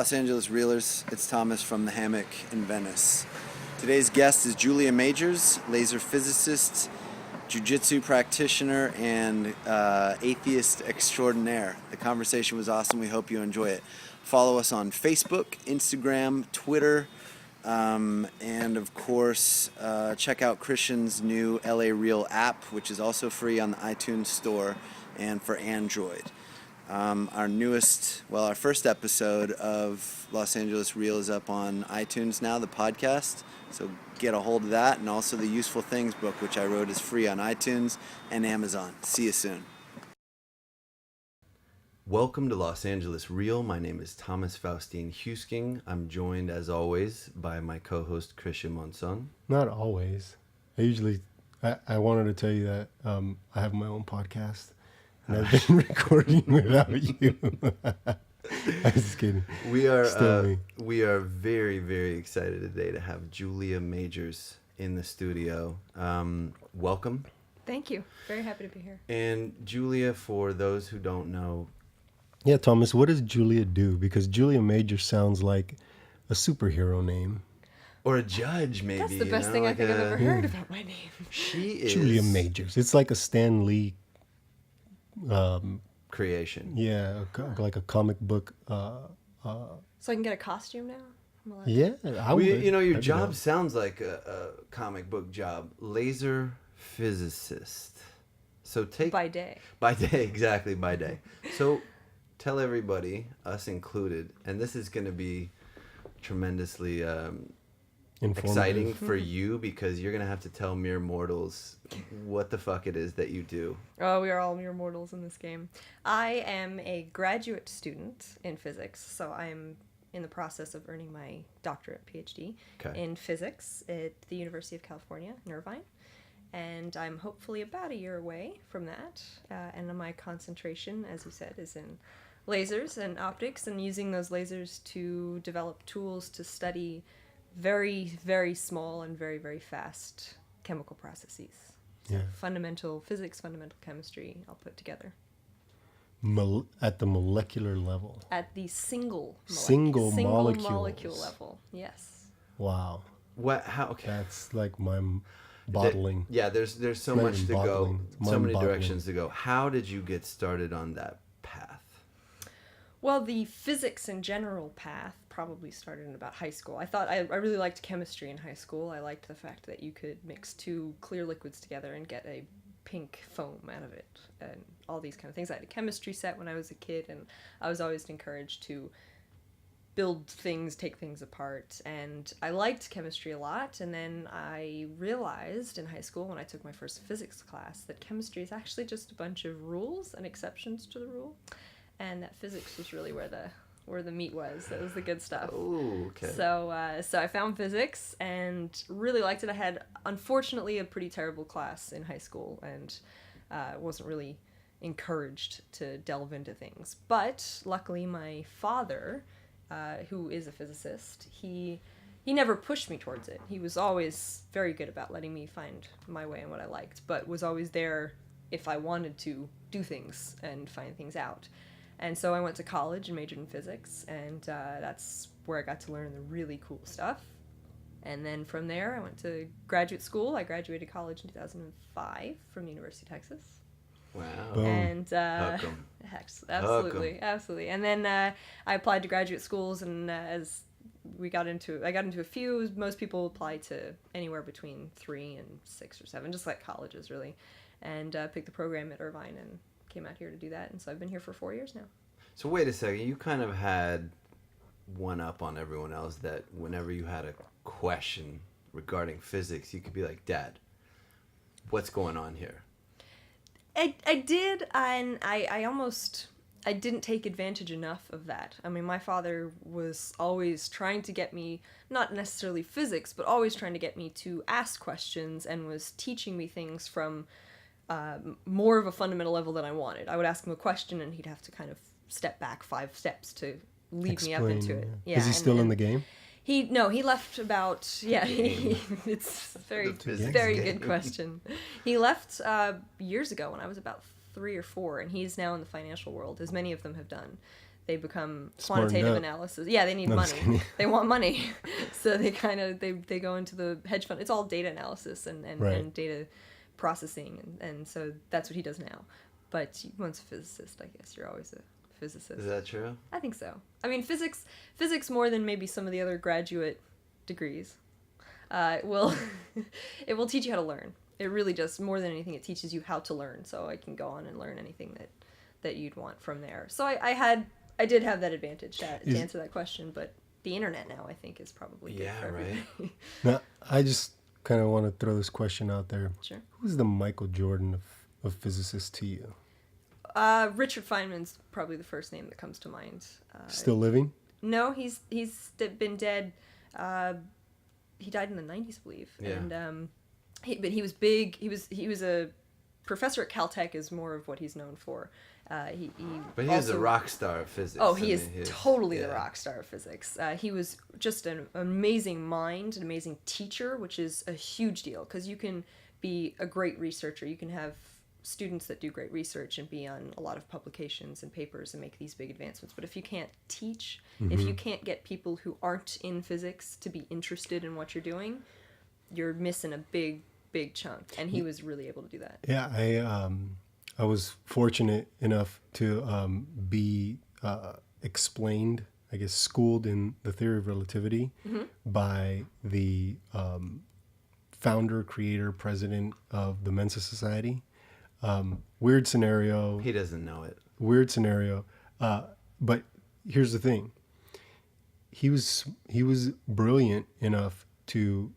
Los Angeles Reelers. It's Thomas from the Hammock in Venice. Today's guest is Julia Majors, laser physicist, Jujitsu practitioner, and atheist extraordinaire. The conversation was awesome. We hope you enjoy it. Follow us on Facebook, Instagram, Twitter, and of course, check out Christian's new LA Reel app, which is also free on the iTunes Store and for Android. Our first episode of Los Angeles Reel is up on iTunes now, the podcast. So get a hold of that, and also the Useful Things book, which I wrote, is free on iTunes and Amazon. See you soon. Welcome to Los Angeles Reel. My name is Thomas Faustine Husking. I'm joined, as always, by my co-host Christian Monson. Not always. I wanted to tell you that I have my own podcast. And I've been recording without you. I'm just kidding. We are very, very excited today to have Julia Majors in the studio. Welcome. Thank you. Very happy to be here. And Julia, for those who don't know. Yeah, Thomas, what does Julia do? Because Julia Majors sounds like a superhero name. Or a judge, maybe. That's the best thing I think I've ever heard about my name. She is. Julia Majors. It's like a Stan Lee creation. Yeah, like a comic book. So I can get a costume now? Yeah, I would. Your job sounds like a comic book job. Laser physicist. So by day. By day, exactly, by day. So tell everybody, us included, and this is going to be tremendously exciting for you, because you're going to have to tell mere mortals what the fuck it is that you do. Oh, we are all mere mortals in this game. I am a graduate student in physics, so I'm in the process of earning my doctorate PhD in physics at the University of California in Irvine. And I'm hopefully about a year away from that. And my concentration, as you said, is in lasers and optics, and using those lasers to develop tools to study very, very small and very, very fast chemical processes. So fundamental physics, fundamental chemistry, all put together. At the molecular level. At the single molecule level, yes. Wow. What? How? Okay. That's like my bottling. There's so much to go, so many directions to go. How did you get started on that path? Well, the physics in general path probably started in about high school. I really liked chemistry in high school. I liked the fact that you could mix two clear liquids together and get a pink foam out of it, and all these kind of things. I had a chemistry set when I was a kid, and I was always encouraged to build things, take things apart, and I liked chemistry a lot. And then I realized in high school, when I took my first physics class, that chemistry is actually just a bunch of rules and exceptions to the rule, and that physics was really where the meat was. That was the good stuff. Oh, okay. So I found physics and really liked it. I had, unfortunately, a pretty terrible class in high school, and wasn't really encouraged to delve into things. But luckily, my father, who is a physicist, he never pushed me towards it. He was always very good about letting me find my way and what I liked, but was always there if I wanted to do things and find things out. And so I went to college and majored in physics, and that's where I got to learn the really cool stuff. And then from there, I went to graduate school. I graduated college in 2005 from the University of Texas. Wow. And Welcome. Absolutely. And then I applied to graduate schools, and as I got into a few. Most people apply to anywhere between 3 and 6 or 7, just like colleges, really. And picked the program at Irvine and came out here to do that, and so I've been here for 4 years now. So wait a second, you kind of had one up on everyone else, that whenever you had a question regarding physics, you could be like, Dad, what's going on here? I did, and I didn't take advantage enough of that. I mean, my father was always trying to get me, not necessarily physics, but always trying to get me to ask questions, and was teaching me things from more of a fundamental level than I wanted. I would ask him a question, and he'd have to kind of step back 5 steps to lead me up into it. Yeah. Is he still in the game? He left about, it's very good question. He left years ago when I was about 3 or 4, and he's now in the financial world, as many of them have done. they become Smartened quantitative up. analysis. Yeah, they need No, I'm just money. kidding. They want money. So they kind of, they go into the hedge fund. It's all data analysis and Right. data processing. And so that's what he does now. But once a physicist, I guess you're always a physicist. Is that true? I think so. I mean, physics more than maybe some of the other graduate degrees. Will it will teach you how to learn. It really just, more than anything, it teaches you how to learn. So I can go on and learn anything that you'd want from there. So I did have that advantage to answer that question, but the internet now I think is probably good for everybody. Right. Now, I just kind of want to throw this question out there. Sure. Who's the Michael Jordan of physicists to you? Richard Feynman's probably the first name that comes to mind. Still living? No, he's been dead. He died in the 90s, I believe. Yeah. And but he was big. He was a professor at Caltech is more of what he's known for. But he was also, a rock star of physics. Oh, he I is mean, totally the rock star of physics. He was just an amazing mind, an amazing teacher, which is a huge deal because you can be a great researcher. You can have students that do great research and be on a lot of publications and papers and make these big advancements. But if you can't teach, if you can't get people who aren't in physics to be interested in what you're doing, you're missing a big chunk. And he was really able to do that. Yeah, I was fortunate enough to be explained, I guess, schooled in the theory of relativity by the founder, creator, president of the Mensa Society. Weird scenario. He doesn't know it. Weird scenario. But here's the thing. He was brilliant enough to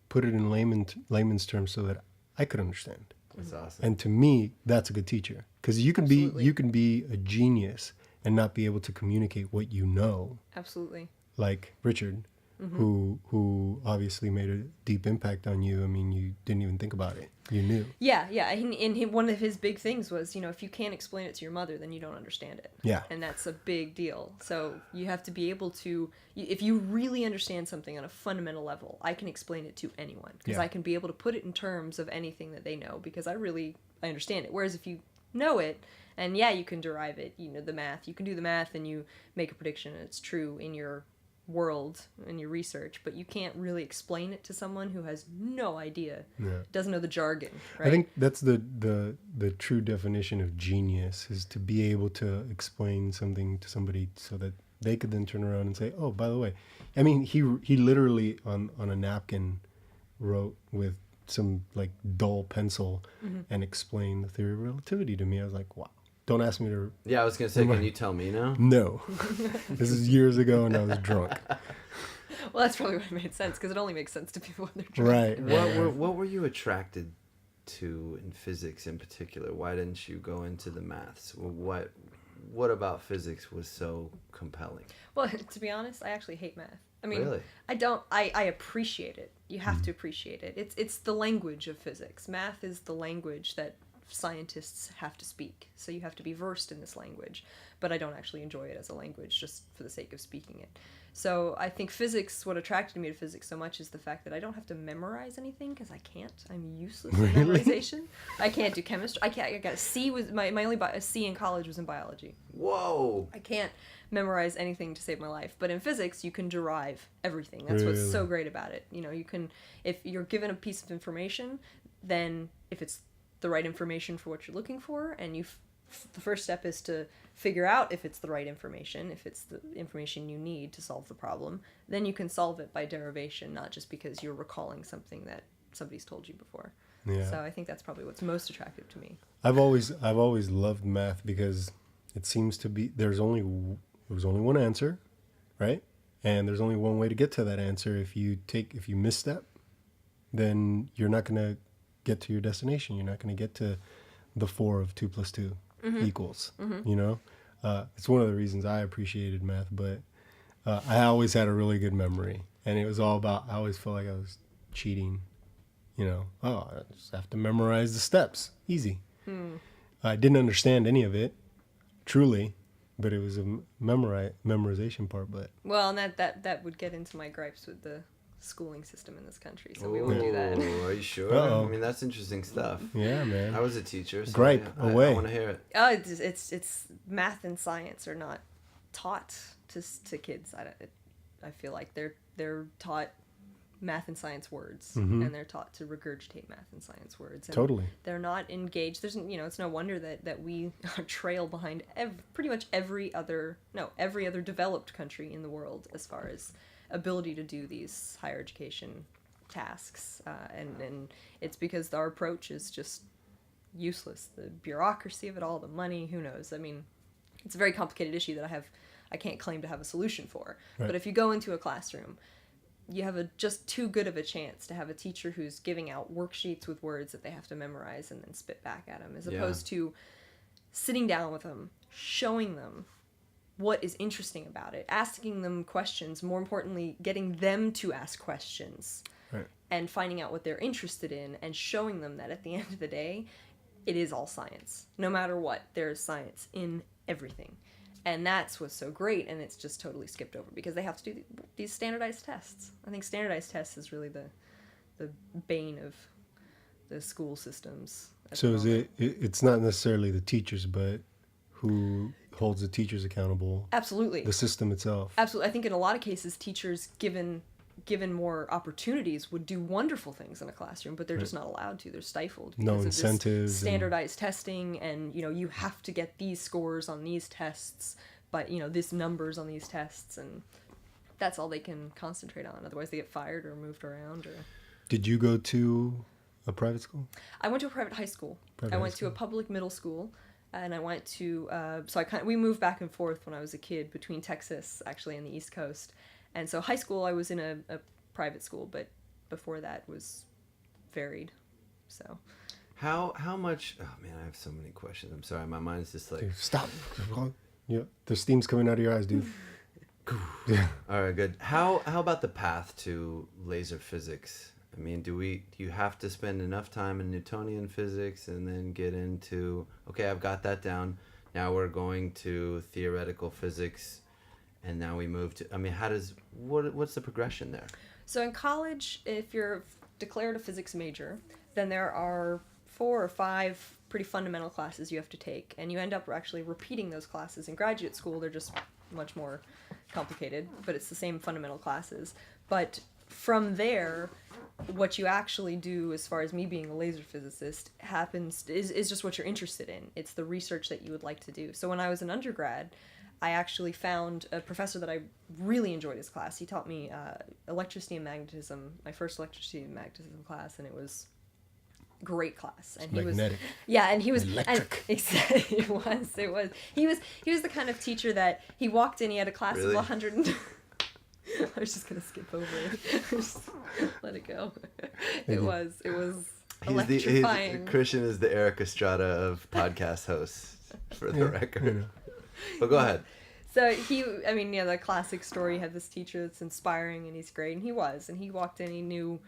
put it in layman's terms so that I could understand. That's awesome. And to me, that's a good teacher because you can be a genius and not be able to communicate what you know. Absolutely. Like Richard, who obviously made a deep impact on you. I mean, you didn't even think about it. You knew. Yeah. And one of his big things was, if you can't explain it to your mother, then you don't understand it. Yeah. And that's a big deal. So you have to be able to, if you really understand something on a fundamental level, I can explain it to anyone because I can be able to put it in terms of anything that they know because I understand it. Whereas if you know it, and you can derive it, the math, you can do the math and you make a prediction and it's true in your world and your research, but you can't really explain it to someone who has no idea, doesn't know the jargon, right? I think that's the true definition of genius is to be able to explain something to somebody so that they could then turn around and say, oh, by the way, I mean, he literally on a napkin wrote with some like dull pencil and explained the theory of relativity to me. I was like, wow. Don't ask me to... Yeah, I was going to say, can you tell me now? No. This is years ago and I was drunk. Well, that's probably why it made sense, because it only makes sense to people when they're drunk. Right. What were you attracted to in physics in particular? Why didn't you go into the maths? What about physics was so compelling? Well, to be honest, I actually hate math. I mean, really? I appreciate it. You have to appreciate it. It's the language of physics. Math is the language that scientists have to speak, so you have to be versed in this language, but I don't actually enjoy it as a language just for the sake of speaking it. So I think physics, what attracted me to physics so much is the fact that I don't have to memorize anything because I can't. I'm useless at memorization. I can't do chemistry. I got a C. My only a C in college was in biology. Whoa. I can't memorize anything to save my life, but in physics you can derive everything. That's what's so great about it. You can, if you're given a piece of information, then if it's the right information for what you're looking for, and the first step is to figure out if it's the right information, if it's the information you need to solve the problem, then you can solve it by derivation, not just because you're recalling something that somebody's told you before. Yeah. So I think that's probably what's most attractive to me. I've always loved math because it seems to be there's only one answer, right? And there's only one way to get to that answer. If you misstep, then you're not going to get to your destination. You're not going to get to the 4 of 2 + 2 equals. It's one of the reasons I appreciated math, but I always had a really good memory, and it was all about, I always felt like I was cheating. I just have to memorize the steps. Easy. I didn't understand any of it, truly, but it was a memorization part. But well, and that would get into my gripes with the schooling system in this country, so we won't do that. Are you sure? Uh-oh. I mean, that's interesting stuff. Yeah, man. I was a teacher, so Gripe away. I want to hear it. It's math and science are not taught to kids. I feel like they're taught math and science words, and they're taught to regurgitate math and science words. And Totally. they're not engaged. There's, it's no wonder that we trail behind pretty much every other developed country in the world as far as ability to do these higher education tasks. And it's because our approach is just useless. The bureaucracy of it all, the money, who knows? I mean, it's a very complicated issue that I can't claim to have a solution for. Right. But if you go into a classroom, you have just too good of a chance to have a teacher who's giving out worksheets with words that they have to memorize and then spit back at them, as opposed to sitting down with them, showing them what is interesting about it, asking them questions, more importantly, getting them to ask questions, Right. and finding out what they're interested in, and showing them that at the end of the day, it is all science. No matter what, there is science in everything. And that's what's so great, and it's just totally skipped over because they have to do these standardized tests. I think standardized tests is really the bane of the school systems. So it's not necessarily the teachers, but who holds the teachers accountable? Absolutely. The system itself. Absolutely. I think in a lot of cases, teachers, given more opportunities, would do wonderful things in a classroom, but they're just not allowed to. They're stifled because No of this incentives. standardized testing, and you have to get these scores on these tests, but this numbers on these tests, and that's all they can concentrate on. Otherwise, they get fired or moved around. Or Did you go to a private school? I went to a private high school. Private I high went school. to a public middle school, and I went to we moved back and forth when I was a kid between Texas, actually, and the East Coast. And so high school, I was in a private school, but before that was varied. So How much? Oh man, I have so many questions. I'm sorry, my mind's just like. Dude, stop. Yeah, the steam's coming out of your eyes, dude. Yeah. All right, good. How about the path to laser physics? I mean, do you have to spend enough time in Newtonian physics and then get into, okay, I've got that down. Now we're going to theoretical physics, and now we move to, I mean, what's the progression there? So in college, if you're declared a physics major, then there are 4 or 5 pretty fundamental classes you have to take, and you end up actually repeating those classes in graduate school. They're just much more complicated, but it's the same fundamental classes. But from there, what you actually do, as far as me being a laser physicist, is just what you're interested in. It's the research that you would like to do. So when I was an undergrad, I actually found a professor that I really enjoyed his class. He taught me electricity and magnetism, my first electricity and magnetism class, and it was a great class. And Magnetic. and he was Electric. Exactly, it was. He was the kind of teacher that he walked in. He had a class Really? of 100. And I was just gonna skip over it. Just let it go. It was electrifying. Christian is the Eric Estrada of podcast hosts, for the record. But go ahead. So the classic story, had this teacher that's inspiring and he's great, and he walked in, he knew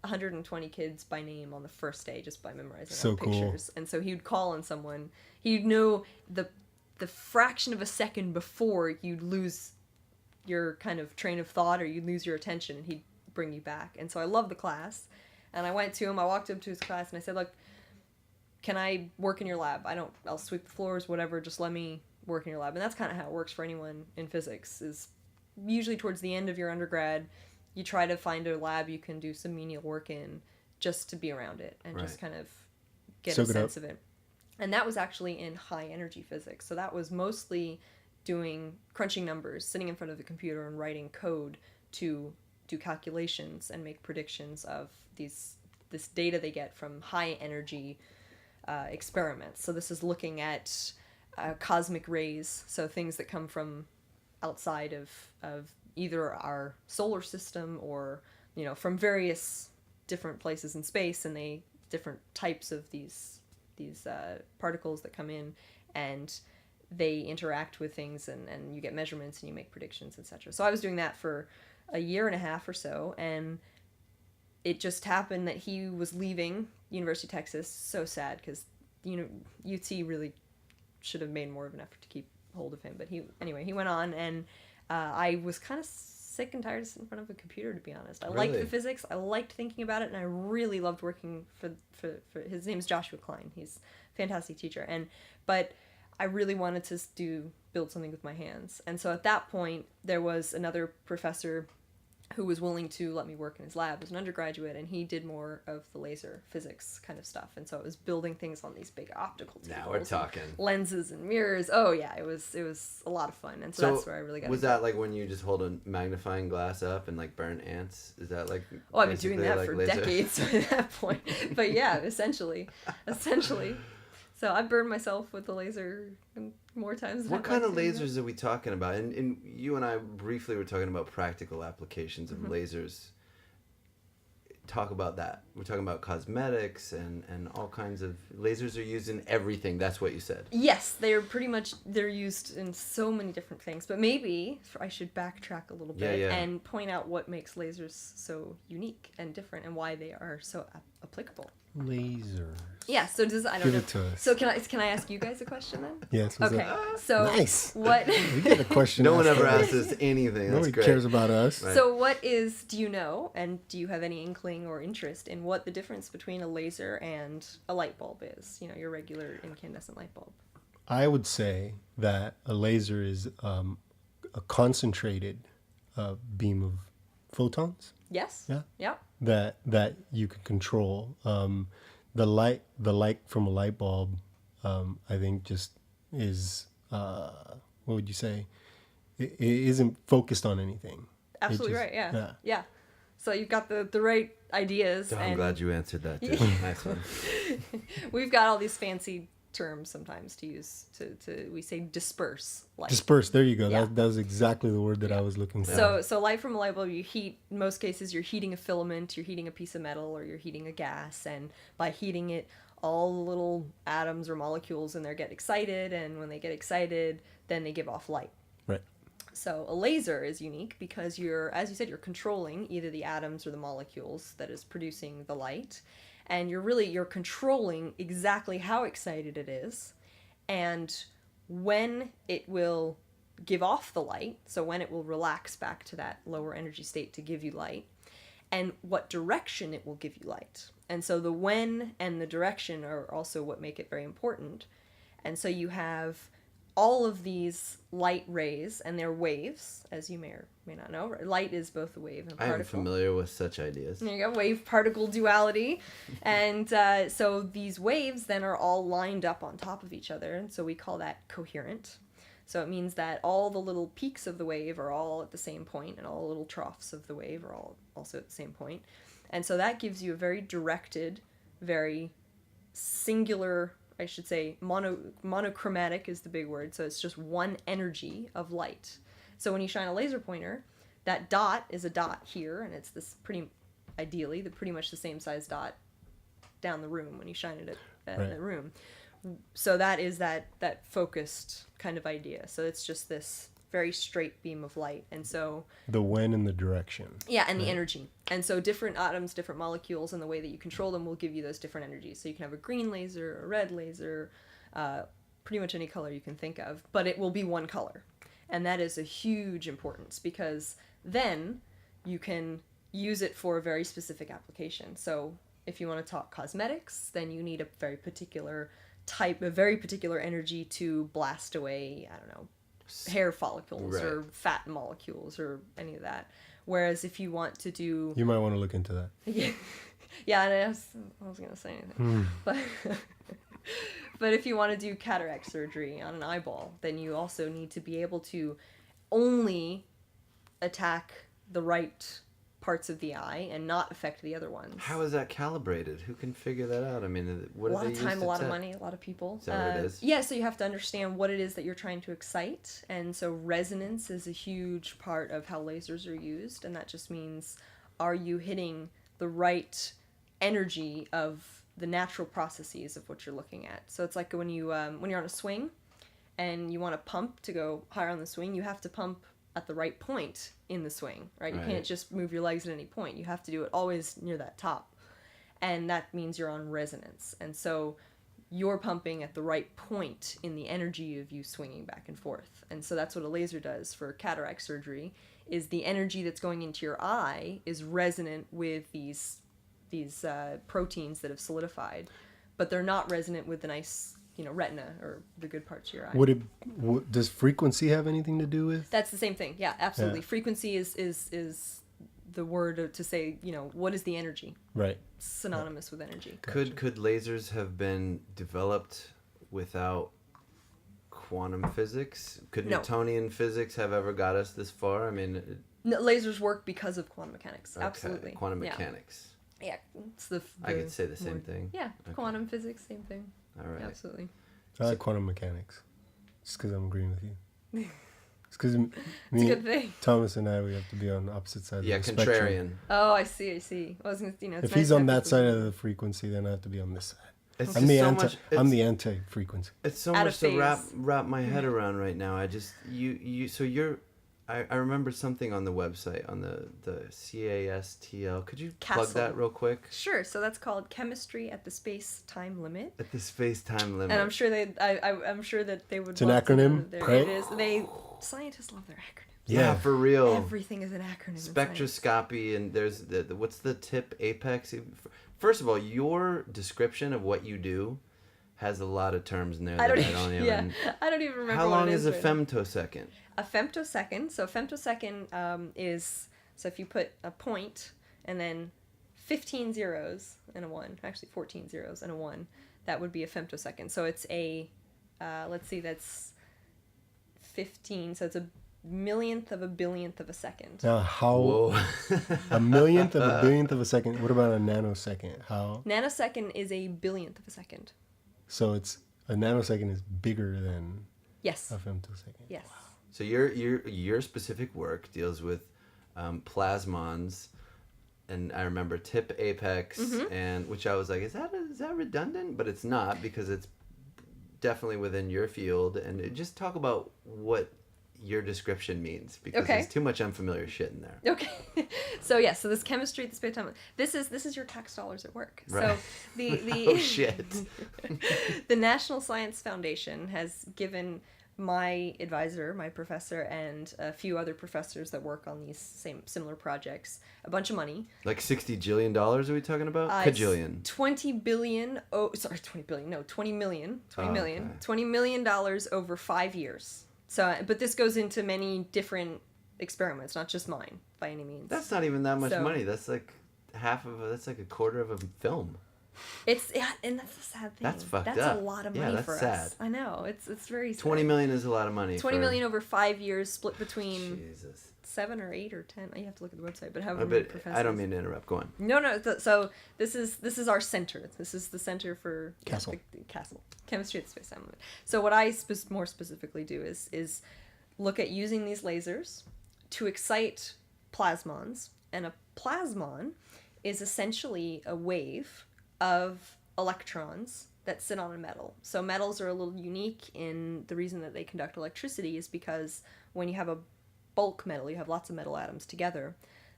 120 kids by name on the first day just by memorizing So all the pictures. And so he would call on someone, he'd know the fraction of a second before you'd lose your kind of train of thought or you'd lose your attention, and he'd bring you back. And so I loved the class, and I went to him, I walked up to his class and I said, look, can I work in your lab? I'll sweep the floors, whatever, just let me work in your lab. And that's kind of how it works for anyone in physics, is usually towards the end of your undergrad, you try to find a lab you can do some menial work in just to be around it and just kind of get a sense of it. And that was actually in high energy physics. So that was mostly crunching numbers, sitting in front of the computer and writing code to do calculations and make predictions of this data they get from high energy experiments. So this is looking at cosmic rays, so things that come from outside of either our solar system or from various different places in space, and they different types of these particles that come in, and they interact with things, and you get measurements and you make predictions, etc. So I was doing that for a year and a half or so, and it just happened that he was leaving University of Texas. So sad, because UT really should have made more of an effort to keep hold of him, but he went on, and I was kind of sick and tired of sitting in front of a computer, to be honest. I liked the physics, I liked thinking about it, and I really loved working for his name is Joshua Klein. He's a fantastic teacher, but I really wanted to build something with my hands. And so at that point, there was another professor who was willing to let me work in his lab as an undergraduate, and he did more of the laser physics kind of stuff. And so I was building things on these big optical tables. Now we're talking. Lenses and mirrors. Oh yeah, it was a lot of fun. And so that's where I really got Was into that it. like when you just hold a magnifying glass up and like burn ants? Is that like Oh, I've been doing basically that like for laser? decades at that point. But yeah, essentially. So I burned myself with the laser more times than What I'd kind like of to. lasers are we talking about? And you and I briefly were talking about practical applications of Mm-hmm. lasers. Talk about that. We're talking about cosmetics and all kinds of lasers are used in everything. That's what you said. Yes, they're used in so many different things. But maybe I should backtrack a little bit Yeah. and point out what makes lasers so unique and different and why they are so applicable. Lasers. Yeah, so I don't Give know. it to us. So can I ask you guys a question then? Yes. what's Okay. up? So Nice. what We get a question. No one asked ever of us. asked us anything. That's Nobody great. cares about us. Right. So do you know, and do you have any inkling or interest in what the difference between a laser and a light bulb is? You know, your regular incandescent light bulb. I would say that a laser is a concentrated beam of photons Yes? Yeah. Yeah. that you can control. The light from a light bulb, I think, just is what would you say? It isn't focused on anything. Absolutely just- right, yeah. yeah. Yeah. So you've got the right ideas. Oh, I'm and glad you answered that too. Nice one. we've got all these fancy terms sometimes to use we say disperse light. Disperse. There you go. Yeah. That was exactly the word that I was looking for. So light from a light bulb, you heat, in most cases you're heating a filament, you're heating a piece of metal, or you're heating a gas, and by heating it, all the little atoms or molecules in there get excited, and when they get excited, then they give off light. Right. So a laser is unique because as you said, you're controlling either the atoms or the molecules that is producing the light, and you're controlling exactly how excited it is, and when it will give off the light, so when it will relax back to that lower energy state to give you light, and what direction it will give you light. And so the when and the direction are also what make it very important. And so you have all of these light rays, and they're waves, as you may or may not know. Light is both a wave and a I particle. am familiar with such ideas. There you go, wave-particle duality. And so these waves then are all lined up on top of each other, and so we call that coherent. So it means that all the little peaks of the wave are all at the same point, and all the little troughs of the wave are all also at the same point. And so that gives you a very directed, very singular, I should say, monochromatic is the big word, so it's just one energy of light. So when you shine a laser pointer, that dot is a dot here, and it's this ideally pretty much the same size dot down the room when you shine it at Right. the room. So that is that focused kind of idea. So it's just this very straight beam of light. And so The when and the direction. yeah, and the energy. And so different atoms, different molecules, and the way that you control them will give you those different energies. So you can have a green laser, a red laser, pretty much any color you can think of, but it will be one color. And that is a huge importance because then you can use it for a very specific application. So if you want to talk cosmetics, then you need a very particular type, a very particular energy to blast away, I don't know, hair follicles Right. or fat molecules or any of that. Whereas if you want to do You might want to look into that. yeah, and I was gonna say anything, but but if you want to do cataract surgery on an eyeball, then you also need to be able to only attack the right parts of the eye and not affect the other ones. How is that calibrated? Who can figure that out? I mean, what A do lot they of use time, to a lot of test? money, a lot of people. Is that what it is? Yeah, so you have to understand what it is that you're trying to excite. And so resonance is a huge part of how lasers are used. And that just means, are you hitting the right energy of the natural processes of what you're looking at? So it's like when you're on a swing and you want to pump to go higher on the swing, you have to pump at the right point in the swing, right? You Right. can't just move your legs at any point. You have to do it always near that top. And that means you're on resonance. And so you're pumping at the right point in the energy of you swinging back and forth. And so that's what a laser does for cataract surgery, is the energy that's going into your eye is resonant with these proteins that have solidified, but they're not resonant with the nice retina or the good parts of your eye. Does frequency have anything to do with? That's the same thing. Yeah, absolutely. Yeah. Frequency is the word to say, what is the energy? Right. Synonymous with energy. Could lasers have been developed without quantum physics? Could No. Newtonian physics have ever got us this far? I mean, No, lasers work because of quantum mechanics. okay, Absolutely. quantum Yeah. mechanics. Yeah, it's the. I could say the same word. thing. Yeah, Okay. quantum physics, same thing. All right. Absolutely. I like quantum mechanics. Just because I'm agreeing with you. It's because It's a good thing. Thomas and I, we have to be on opposite sides Yeah, of the spectrum. contrarian. Oh, I see. It's If nice he's to on have that people side who- of the frequency, then I have to be on this side. It's I'm just the so anti. much. I'm the anti-frequency. It's so Out much of to wrap phase. my head around right now. I just so you're. I remember something on the website on the CASTL. Could you plug Castle. that real quick? Sure. So that's called chemistry at the space-time limit. At the space-time limit. And I'm sure I'm sure that they would. It's an love to know acronym, that right? It is. Scientists love their acronyms. yeah, Yeah. for real. Everything is an acronym. in science. Spectroscopy, and there's what's the tip apex. First of all, your description of what you do has a lot of terms in there. I don't that even. Yeah, I don't even remember. How what long it is a right now. femtosecond? A femtosecond. So a femtosecond is if you put a point and then 15 zeros and a 1, actually 14 zeros and a 1, that would be a femtosecond. So it's a, let's see, that's 15. So it's a millionth of a billionth of a second. Now, how Whoa. a millionth of a billionth of a second? What about a nanosecond? How? Nanosecond is a billionth of a second. So it's a nanosecond is bigger than Yes. a femtosecond. Yes. So your specific work deals with plasmons, and I remember tip apex, and which I was like, is that redundant? But it's not, because it's definitely within your field. And just talk about what your description means, because Okay. there's too much unfamiliar shit in there. Okay, so this chemistry at the space time. This is your tax dollars at work. Right. So the Oh shit. the National Science Foundation has given my advisor, my professor, and a few other professors that work on these similar projects a bunch of money. Like $60 jillion are we talking about? It's Kajillion. 20 billion. Oh, sorry, 20 billion. No, 20 million. 20 Oh, million. okay. $20 million over 5 years. So, but this goes into many different experiments, not just mine by any means. That's not even that much So- money. That's like that's like a quarter of a film. It's and that's the sad thing. That's fucked That's up. a lot of Yeah, money that's for us. sad. I know. It's very sad. 20 million is a lot of money. 20 for- million over 5 years, split between Jesus. 7 or 8 or 10. You have to look at the website, but I however many bet professors. I don't mean to interrupt. Go on. No. So this is our center. This is the center for Castle. the Castle chemistry at the space time limit. So what I more specifically do is look at using these lasers to excite plasmons, and a plasmon is essentially a wave of electrons that sit on a metal. So metals are a little unique in the reason that they conduct electricity is because when you have a bulk metal, you have lots of metal atoms together,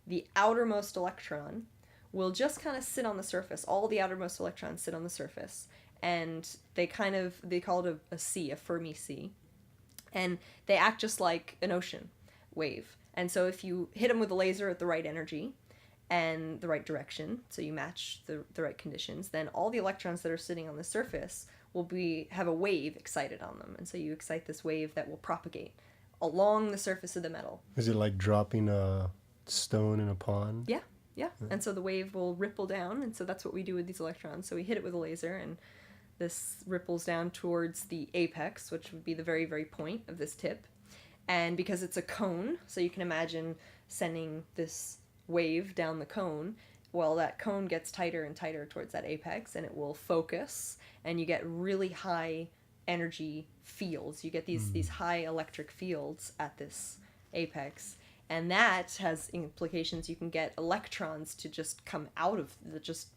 the outermost electron will just kind of sit on the surface. All the outermost electrons sit on the surface, and they call it a sea, a Fermi sea, and they act just like an ocean wave. And so if you hit them with a laser at the right energy and the right direction, so you match the right conditions, then all the electrons that are sitting on the surface will have a wave excited on them. And so you excite this wave that will propagate along the surface of the metal. Is it like dropping a stone in a pond? Yeah. And so the wave will ripple down, and so that's what we do with these electrons. So we hit it with a laser, and this ripples down towards the apex, which would be the very, very point of this tip. And because it's a cone, so you can imagine sending this wave down the cone, well, that cone gets tighter and tighter towards that apex, and it will focus, and you get really high energy fields. You get these high electric fields at this apex, and that has implications. You can get electrons to just come out of just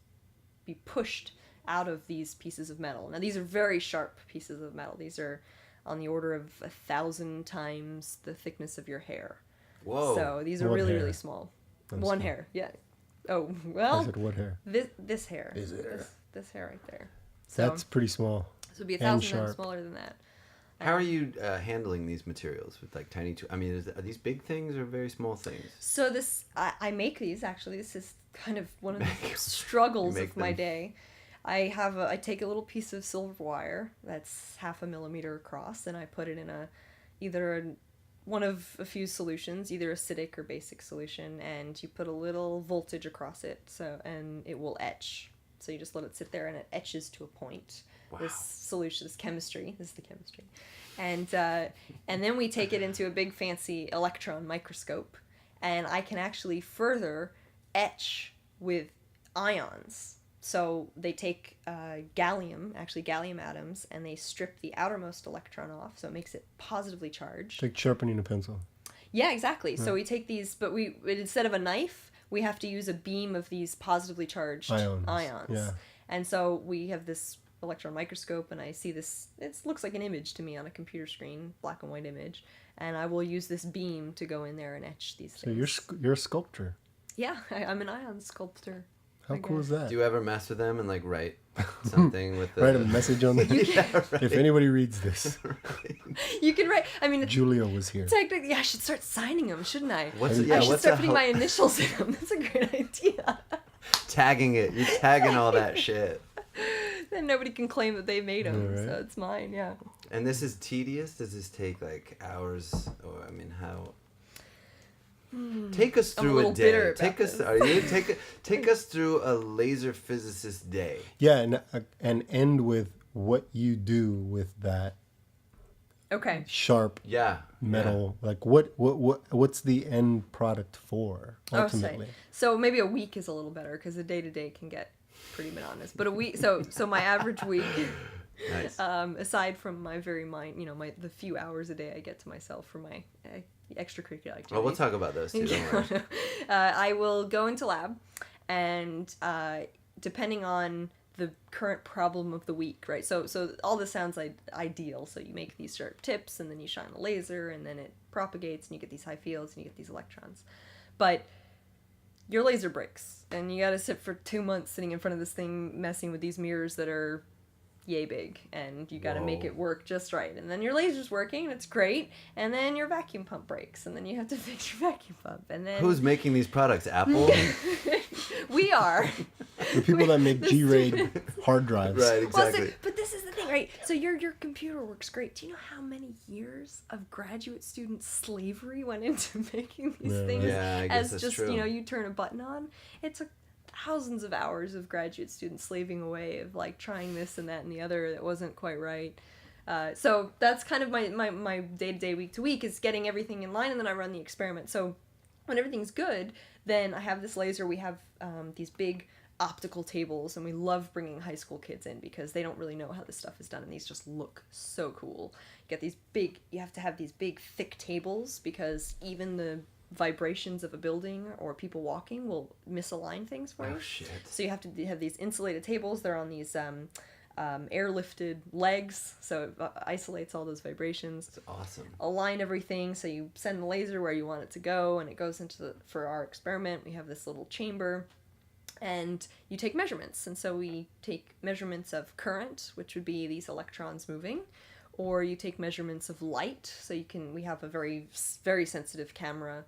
be pushed out of these pieces of metal. Now these are very sharp pieces of metal. These are on the order of 1,000 times the thickness of your hair. Whoa. So these are What really, hair? really small. That's One small. hair, yeah. Oh, I well, said what hair? this hair. Is it? This hair right there. So That's pretty small. this would be and 1,000 times sharp. smaller than that. How are you handling these materials with like tiny? I mean, are these big things or very small things? So I make these, actually. This is kind of one of the struggles You make of my them. day. I take a little piece of silver wire that's 0.5 millimeter across, and I put it in one of a few solutions, either acidic or basic solution, and you put a little voltage across it, and it will etch. So you just let it sit there, and it etches to a point. Wow. This solution, this is the chemistry, and then we take it into a big fancy electron microscope, and I can actually further etch with ions. So they take gallium atoms, and they strip the outermost electron off, so it makes it positively charged. It's like sharpening a pencil. Yeah, exactly. Yeah. So we take these, but instead of a knife, we have to use a beam of these positively charged ions. Yeah. And so we have this electron microscope, and I see this, it looks like an image to me on a computer screen, black and white image, and I will use this beam to go in there and etch these things. So you're a sculptor. Yeah, I'm an ion sculptor. How cool is that? Do you ever mess with them and like write something with the... Write a message on them? Yeah, right. If anybody reads this. Right. You can write, I mean... Julia was here. Technically, I should start signing them, shouldn't I? I should start putting my initials in them. That's a great idea. Tagging it. You're tagging all that shit. Then nobody can claim that they made them, right. so it's mine, yeah. And this is tedious? Does this take like hours? Or, I mean, how... Take us through a day. Take us through a laser physicist day. Yeah, and end with what you do with that. Okay. Sharp. Metal. Yeah. Like what's the end product for ultimately? So maybe a week is a little better because the day-to-day can get pretty monotonous. But a week. So my average week. Nice. Aside from my the few hours a day I get to myself for my extracurricular activities. Oh, we'll talk about those too. Don't worry. I will go into lab, and depending on the current problem of the week, right? So all this sounds like ideal. So you make these sharp tips, and then you shine a laser, and then it propagates, and you get these high fields, and you get these electrons. But your laser breaks, and you got to sit for 2 months sitting in front of this thing, messing with these mirrors that are yay big, and you got to make it work just right, and then your laser's working and it's great, and then your vacuum pump breaks, and then you have to fix your vacuum pump, and then who's making these products? Apple? We are the people that make G-RAID hard drives. Right, exactly. Well, but this is the thing, right? So your computer works great. Do you know how many years of graduate student slavery went into making these things? Yeah, I guess as that's just true. You turn a button on. It took thousands of hours of graduate students slaving away of like trying this and that and the other that wasn't quite right. So that's kind of my day-to-day, week-to-week is getting everything in line, and then I run the experiment. So when everything's good, then I have this laser. We have these big optical tables, and we love bringing high school kids in because they don't really know how this stuff is done, and these just look so cool. You have to have these big thick tables because even the vibrations of a building or people walking will misalign things for you. Oh, shit. So you have to have these insulated tables. They're on these air-lifted legs, so it isolates all those vibrations. That's awesome. Align everything, so you send the laser where you want it to go, and it goes for our experiment, we have this little chamber, and you take measurements. And so we take measurements of current, which would be these electrons moving, or you take measurements of light. So we have a very, very sensitive camera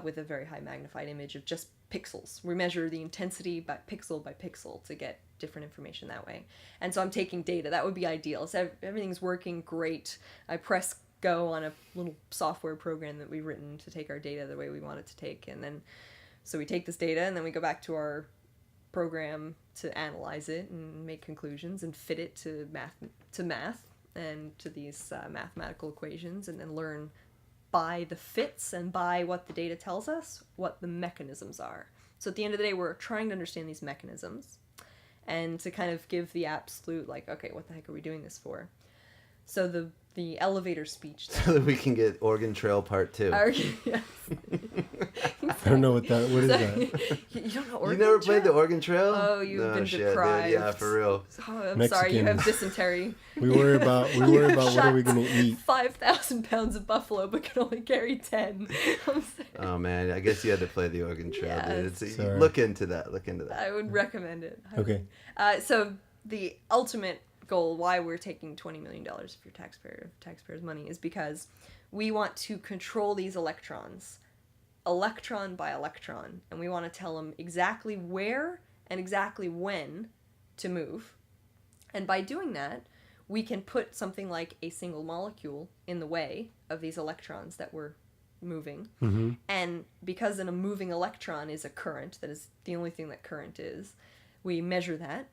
with a very high magnified image of just pixels. We measure the intensity by pixel to get different information that way. And so I'm taking data. That would be ideal. So everything's working great. I press go on a little software program that we've written to take our data the way we want it to take. And then, so we take this data, and then we go back to our program to analyze it and make conclusions and fit it to math and to these mathematical equations, and then learn by the fits and by what the data tells us what the mechanisms are. So at the end of the day, we're trying to understand these mechanisms and to kind of give the absolute, like, okay, what the heck are we doing this for? So the elevator speech. So that we can get Oregon Trail Part 2. Yes. I don't know what is that. You don't know Oregon You never Trail? played the Oregon Trail? Oh, you've been deprived. Dude. Yeah, for real. Oh, I'm sorry, you have Mexicans. dysentery. We worry about what are we gonna eat. 5,000 pounds of buffalo, but can only carry 10. Oh man, I guess you had to play the Oregon Trail, Yeah, dude. Sorry. Look into that. I would recommend it. Okay. So the ultimate goal, why we're taking $20 million of your taxpayers' money, is because we want to control these electrons, electron by electron, and we want to tell them exactly where and exactly when to move, And by doing that, we can put something like a single molecule in the way of these electrons that we're moving. Mm-hmm. And because a moving electron is a current, that is the only thing that current is, we measure that.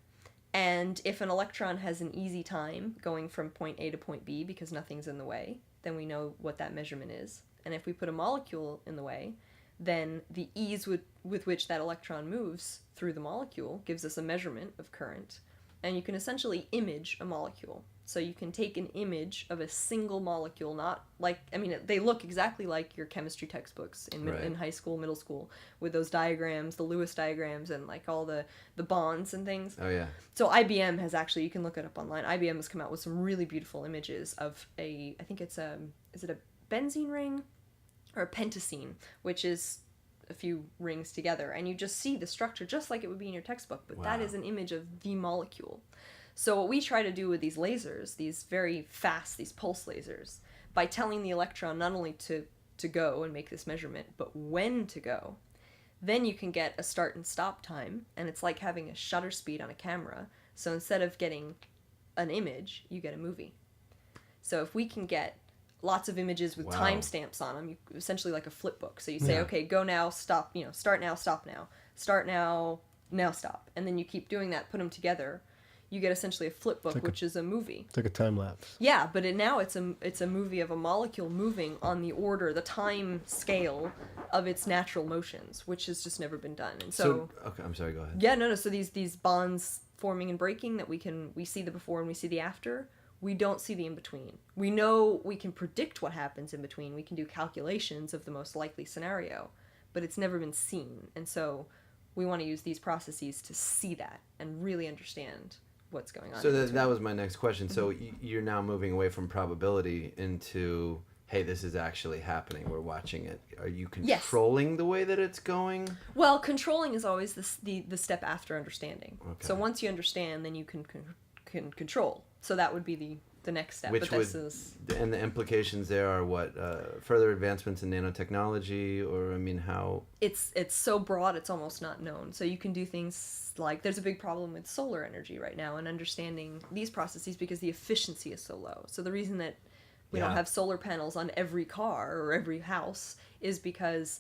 And if an electron has an easy time going from point A to point B because nothing's in the way, then we know what that measurement is. And if we put a molecule in the way, then the ease with which that electron moves through the molecule gives us a measurement of current. And you can essentially image a molecule. So you can take an image of a single molecule, not like, I mean, they look exactly like your chemistry textbooks in high school, middle school, with those diagrams, the Lewis diagrams, and like all the bonds and things. Oh, yeah. So IBM has actually, you can look it up online, IBM has come out with some really beautiful images of I think it's is it a benzene ring? Or a pentacene, which is a few rings together, and you just see the structure just like it would be in your textbook, but that is an image of the molecule. So what we try to do with these lasers, these very fast, these pulse lasers, by telling the electron not only to go and make this measurement, but when to go, then you can get a start and stop time, and it's like having a shutter speed on a camera. So instead of getting an image, you get a movie. So if we can get lots of images with timestamps on them, essentially like a flip book. So you say, okay, go now, stop, start now, stop now, start now, now stop. And then you keep doing that, put them together. You get essentially a flip book, which is a movie. It's like a time lapse. Yeah, but now it's a movie of a molecule moving on the order, the time scale of its natural motions, which has just never been done. And so okay, I'm sorry, go ahead. Yeah, no. So these bonds forming and breaking that we see the before and we see the after. We don't see the in-between. We know we can predict what happens in between. We can do calculations of the most likely scenario, but it's never been seen. And so we want to use these processes to see that and really understand what's going on. So that was my next question. So you're now moving away from probability into, hey, this is actually happening. We're watching it. Are you controlling the way that it's going? Well, controlling is always the step after understanding. Okay. So once you understand, then you can control. So that would be the next step. And the implications there are what? Further advancements in nanotechnology, or I mean, how? It's so broad, it's almost not known. So you can do things like, there's a big problem with solar energy right now and understanding these processes because the efficiency is so low. So the reason that we don't have solar panels on every car or every house is because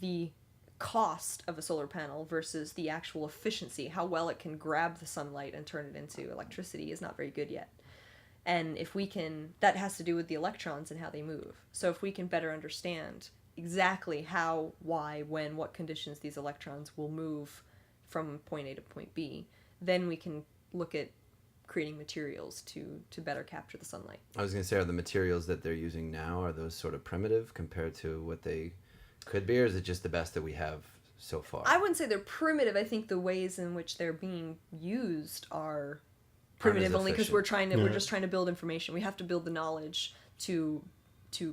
the cost of a solar panel versus the actual efficiency, how well it can grab the sunlight and turn it into electricity, is not very good yet. And if we can, that has to do with the electrons and how they move. So if we can better understand exactly how, why, when, what conditions these electrons will move from point A to point B, then we can look at creating materials to better capture the sunlight. I was going to say, are the materials that they're using now, are those sort of primitive compared to what they could be, or is it just the best that we have so far? I wouldn't say they're primitive. I think the ways in which they're being used are primitive only because we're just trying to build information. We have to build the knowledge to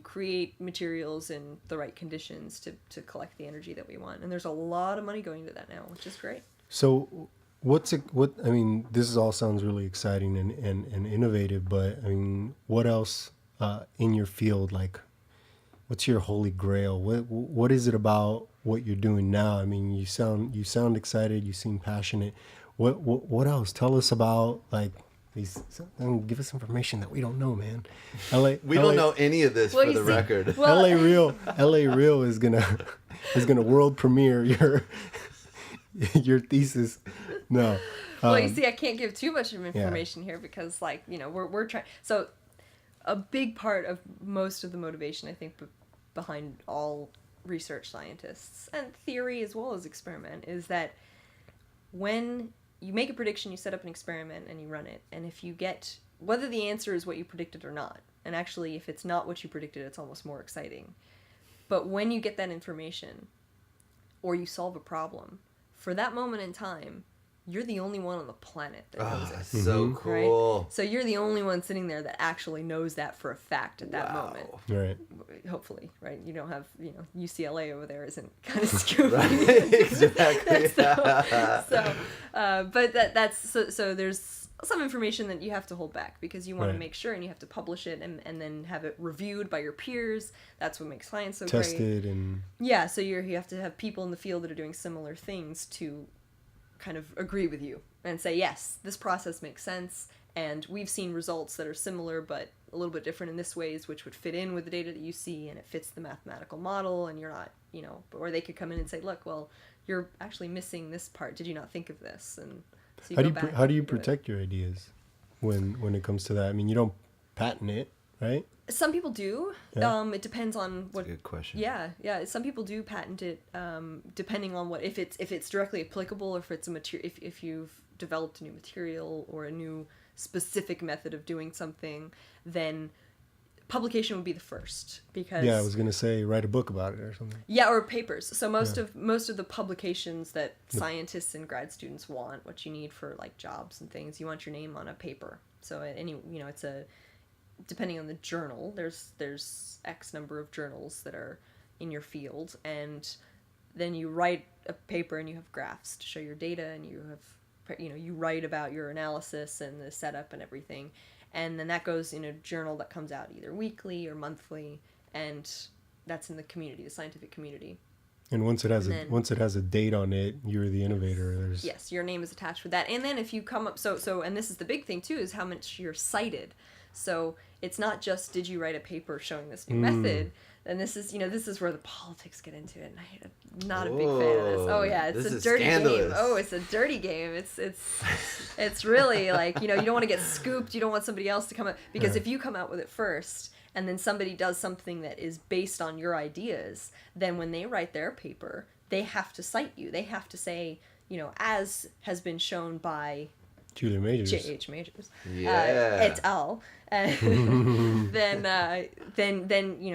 create materials in the right conditions to collect the energy that we want. And there's a lot of money going into that now, which is great. So I mean, this all sounds really exciting and innovative, but I mean, what else in your field, like, what's your holy grail? What is it about what you're doing now? I mean, you sound excited. You seem passionate. What else? Tell us about, like, these. Give us information that we don't know, man. We don't know any of this, for the record. Well, LA Real is gonna world premiere your thesis. No. Well, you see, I can't give too much of information here because, like, we're trying. So a big part of most of the motivation, I think, behind all research scientists and theory as well as experiment is that when you make a prediction, you set up an experiment and you run it, and if you get whether the answer is what you predicted or not, and actually if it's not what you predicted, it's almost more exciting. But when you get that information or you solve a problem, for that moment in time, you're the only one on the planet that knows it. That's so cool. Right? So you're the only one sitting there that actually knows that for a fact at that moment. Right. Hopefully, right? You don't have, UCLA over there isn't kind of screwed. Right. Exactly. But so there's some information that you have to hold back because you want to make sure, and you have to publish it and then have it reviewed by your peers. That's what makes science so great. Tested and... Yeah, so you have to have people in the field that are doing similar things to kind of agree with you and say, yes, this process makes sense, And we've seen results that are similar but a little bit different in this ways, which would fit in with the data that you see, and it fits the mathematical model, and you're not, or they could come in and say, look, well, you're actually missing this part. Did you not think of this? And so you how do you protect your ideas when it comes to that? I mean, you don't patent it, right? Some people do. Yeah. It depends on what. That's a good question. Yeah. Some people do patent it, depending on if it's directly applicable, or if it's a material, if you've developed a new material or a new specific method of doing something, then publication would be the first, because I was gonna say write a book about it or something. Yeah, or papers. So most of the publications that scientists and grad students want, what you need for like jobs and things, you want your name on a paper. So it's depending on the journal, there's X number of journals that are in your field, and then you write a paper and you have graphs to show your data, and you write about your analysis and the setup and everything, and then that goes in a journal that comes out either weekly or monthly, and that's in the community, the scientific community. And once it has a date on it, you're the innovator. Yes, your name is attached with that. And then if you come up, and this is the big thing too, is how much you're cited. So it's not just, did you write a paper showing this new method? And this is where the politics get into it. And I'm not a big fan of this. Oh yeah, it's a dirty game. Oh, it's a dirty game. It's really like, you don't want to get scooped. You don't want somebody else to come up, because if you come out with it first, and then somebody does something that is based on your ideas, then when they write their paper, they have to cite you. They have to say, as has been shown by Julia Majors. J.H. Majors. Yeah. Et al. Then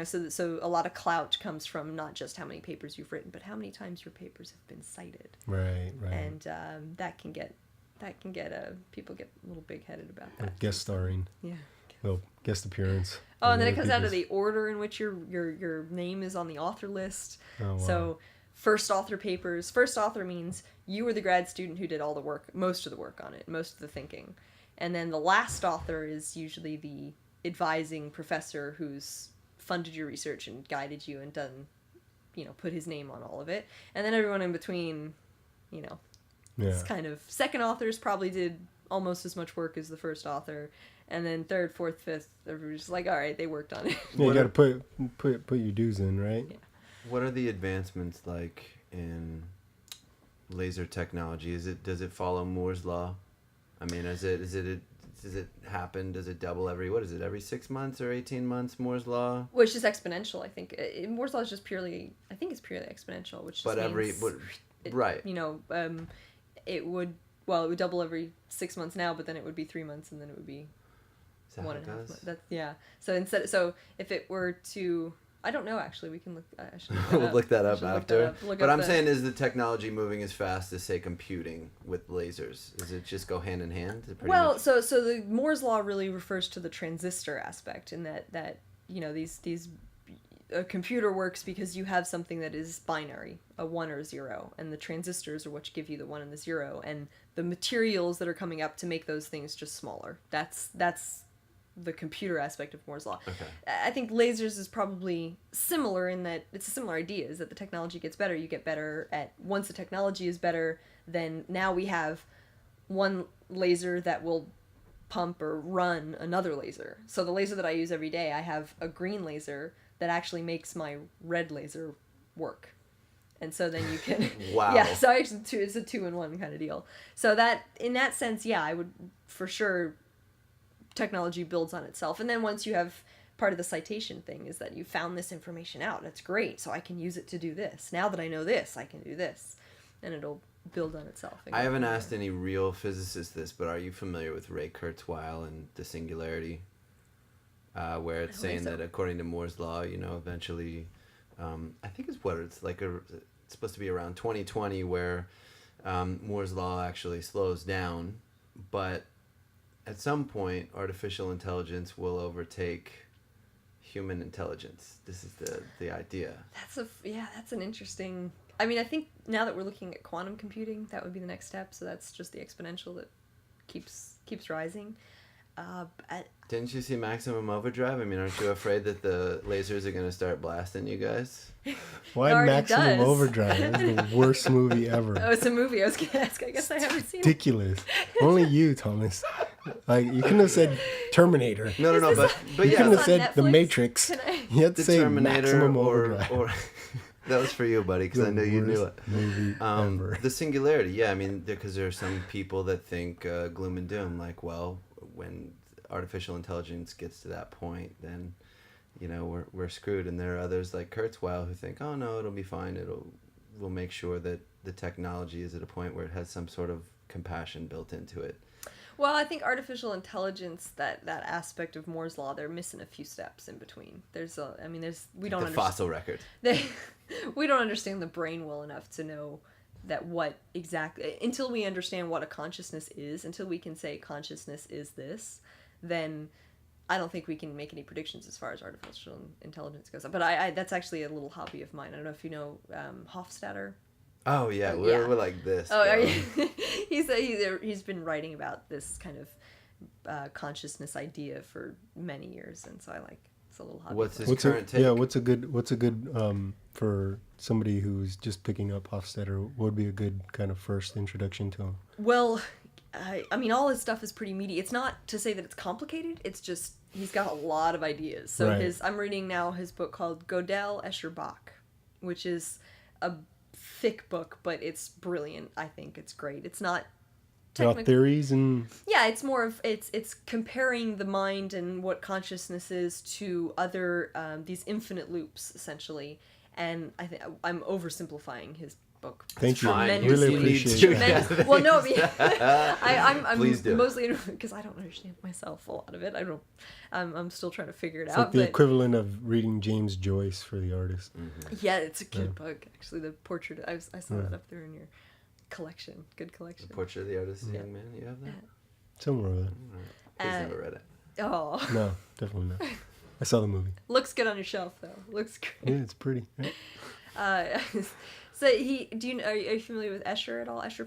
so a lot of clout comes from not just how many papers you've written, but how many times your papers have been cited. Right. And that can get people get a little big-headed about that. Guest starring. Yeah. Well, guest appearance. Oh, and then it comes out of the order in which your name is on the author list. Oh, wow. So first author papers. First author means you were the grad student who did all the work, most of the work on it, most of the thinking. And then the last author is usually the advising professor who's funded your research and guided you and done, put his name on all of it. And then everyone in between, it's kind of, second authors probably did almost as much work as the first author. And then third, fourth, fifth, everybody's just like, all right, they worked on it. Yeah, you got to put your dues in, right? Yeah. What are the advancements like in laser technology? Does it follow Moore's law? I mean, does it happen? Does it double every 6 months or 18 months? Moore's law? Well, it's just exponential, I think. Moore's law is just purely exponential, which just means right. It would double every 6 months now, but then it would be 3 months, and then it would be 1.5 months. So if it were to, I don't know, actually, we can look. We'll look that up after. But I'm saying, is the technology moving as fast as, say, computing with lasers? Does it just go hand in hand? So the Moore's law really refers to the transistor aspect, in that these a computer works because you have something that is binary, a 1 or a 0, and the transistors are what give you the 1 and the 0, and the materials that are coming up to make those things just smaller. That's the computer aspect of Moore's law. Okay. I think lasers is probably similar in that it's a similar idea, is that the technology gets better. You get better at, once the technology is better, then now we have one laser that will pump or run another laser. So the laser that I use every day, I have a green laser that actually makes my red laser work. And so then you can... Wow. Yeah, so actually it's a 2-in-1 kind of deal. So that, in that sense, yeah, I would for sure... Technology builds on itself, and then once you have, part of the citation thing is that you found this information out, that's great, so I can use it to do this. Now that I know this, I can do this, and it'll build on itself. I haven't asked any real physicists this, but are you familiar with Ray Kurzweil and the singularity, where it's saying that according to Moore's law, eventually, I think it's supposed to be around 2020 where Moore's law actually slows down, but at some point, artificial intelligence will overtake human intelligence. This is the idea. That's an interesting... I mean, I think now that we're looking at quantum computing, that would be the next step. So that's just the exponential that keeps rising. Didn't you see Maximum Overdrive? I mean, aren't you afraid that the lasers are going to start blasting you guys? Why Maximum Overdrive? It's the worst movie ever. Oh, it's a movie. I was going to ask. I guess I haven't seen it. Ridiculous. Only you, Thomas. Like you couldn't have said Terminator. No, but You yeah, couldn't have on said The Netflix? Matrix. Can I- You had to the say Terminator Maximum or Overdrive. that was for you, buddy, because I know you knew it. Movie ever. The singularity, yeah. I mean, because there are some people that think gloom and doom, like, well, when artificial intelligence gets to that point, then, we're screwed. And there are others like Kurzweil who think, oh no, it'll be fine. We'll make sure that the technology is at a point where it has some sort of compassion built into it. Well, I think artificial intelligence, that aspect of Moore's law, they're missing a few steps in between. We don't The fossil record. we don't understand the brain well enough to know that what exactly, until we understand what a consciousness is, until we can say consciousness is this, then I don't think we can make any predictions as far as artificial intelligence goes. But I that's actually a little hobby of mine. I don't know if you know Hofstadter. Oh yeah, Yeah. we're like this. Oh, bro. are you? He's been writing about this kind of consciousness idea for many years, and so it's a little hobby. What's for his me. current take? Yeah, what's a good for somebody who's just picking up Hofstadter? What would be a good kind of first introduction to him? Well, I mean, all his stuff is pretty meaty. It's not to say that it's complicated. It's just he's got a lot of ideas. So Right. I'm reading now his book called Gödel, Escher, Bach, which is a thick book, but it's brilliant. I think it's great. It's not About technical. theories and Yeah, it's more of it's comparing the mind and what consciousness is to other these infinite loops essentially. And I think I'm oversimplifying his book. Thank you. Fine. Really You need appreciate to- it. Tremendous. Well, no, I mean, I'm Please do. mostly because I don't understand myself a lot of it. I'm still trying to figure it It's out. like the But equivalent of reading James Joyce for the artist. yeah, it's a good book actually. The portrait I saw that up there in your collection. Good collection. The Portrait of the Artist, Young Man. You have that? Somewhere over there. He's Uh, never read it. Oh, No, definitely not. I saw the movie. looks good on your shelf though. Looks great. Yeah, it's pretty. Right? So are you familiar with Escher at all? MC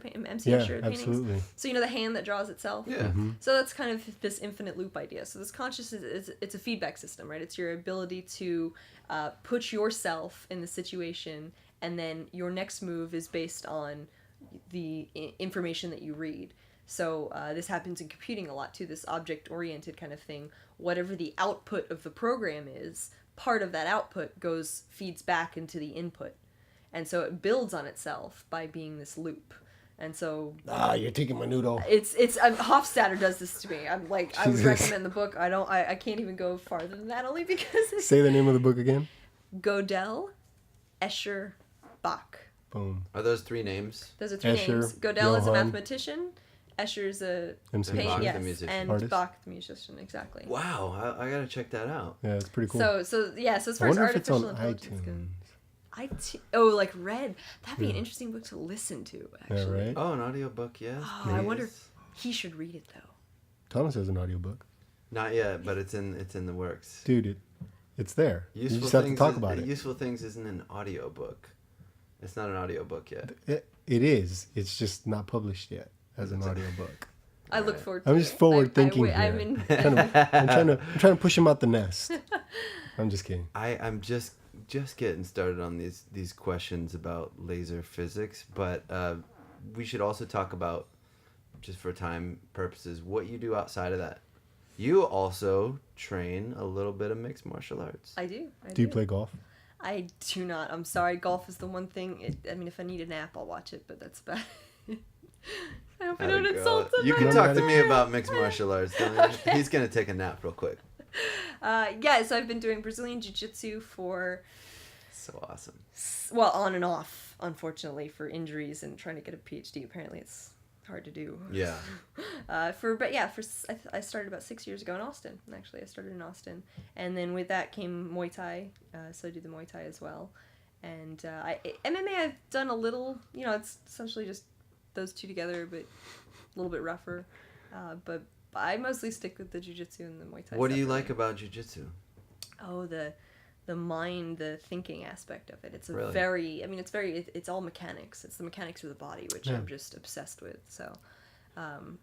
Yeah, Escher paintings? absolutely. So you know the hand that draws itself? Yeah. Mm-hmm. So that's kind of this infinite loop idea. So this consciousness it's a feedback system, right? It's your ability to put yourself in the situation, and then your next move is based on the information that you read. So this happens in computing a lot too, this object-oriented kind of thing. Whatever the output of the program is, part of that output feeds back into the input. And so it builds on itself by being this loop. And so You're taking my noodle. it's Hofstadter does this to me. I'm like, I would Jesus. recommend the book. I can't even go farther than that, only because it's Say the name of the book again. Gödel, Escher, Bach. Boom. Are those three names? Those are three Escher, names. Gödel is a Johann. mathematician. Escher's a MC. paint, Bach, the yes, musician. and Artist. Bach the musician, exactly. Wow, I gotta check that out. Yeah, it's pretty cool. So as far I as wonder if it's artificial on intelligence iTunes. goes, like read. That'd be an interesting book to listen to. Yeah, Actually, right? Oh, an audiobook, yes. Oh, please. I wonder. He should read it though. Thomas has an audiobook. Not yet, but it's in the works. Dude, it's there. Useful you just have to Things talk is- about it. Useful Things isn't an audiobook. It's not an audiobook yet. It is. It's just not published yet as an audiobook. I look Right. forward to I'm it. just forward thinking here. I'm in. I'm trying to push him out the nest. I'm just kidding. I'm just getting started on these questions about laser physics, but we should also talk about, just for time purposes, what you do outside of that. You also train a little bit of mixed martial arts. I do. Do you play golf? I do not. I'm sorry. Golf is the one thing. If I need a nap, I'll watch it, but that's about I hope I don't Atta girl. insult You somebody. can talk to me about mixed martial arts. Don't you? He's gonna take a nap real quick. Yeah, so I've been doing Brazilian Jiu-Jitsu for, So awesome. well, on and off, unfortunately, for injuries and trying to get a PhD. Apparently it's hard to do. Yeah. I started about 6 years ago in Austin. Actually, I started in Austin, and then with that came Muay Thai. So I do the Muay Thai as well, and MMA I've done a little. It's essentially just those two together, but a little bit rougher. But I mostly stick with the Jiu-Jitsu and the Muay Thai. What do you separately. like about jiu-jitsu? Oh, the mind, the thinking aspect of it. It's a Really? it's all mechanics. It's the mechanics of the body, which Yeah. I'm just obsessed with. So,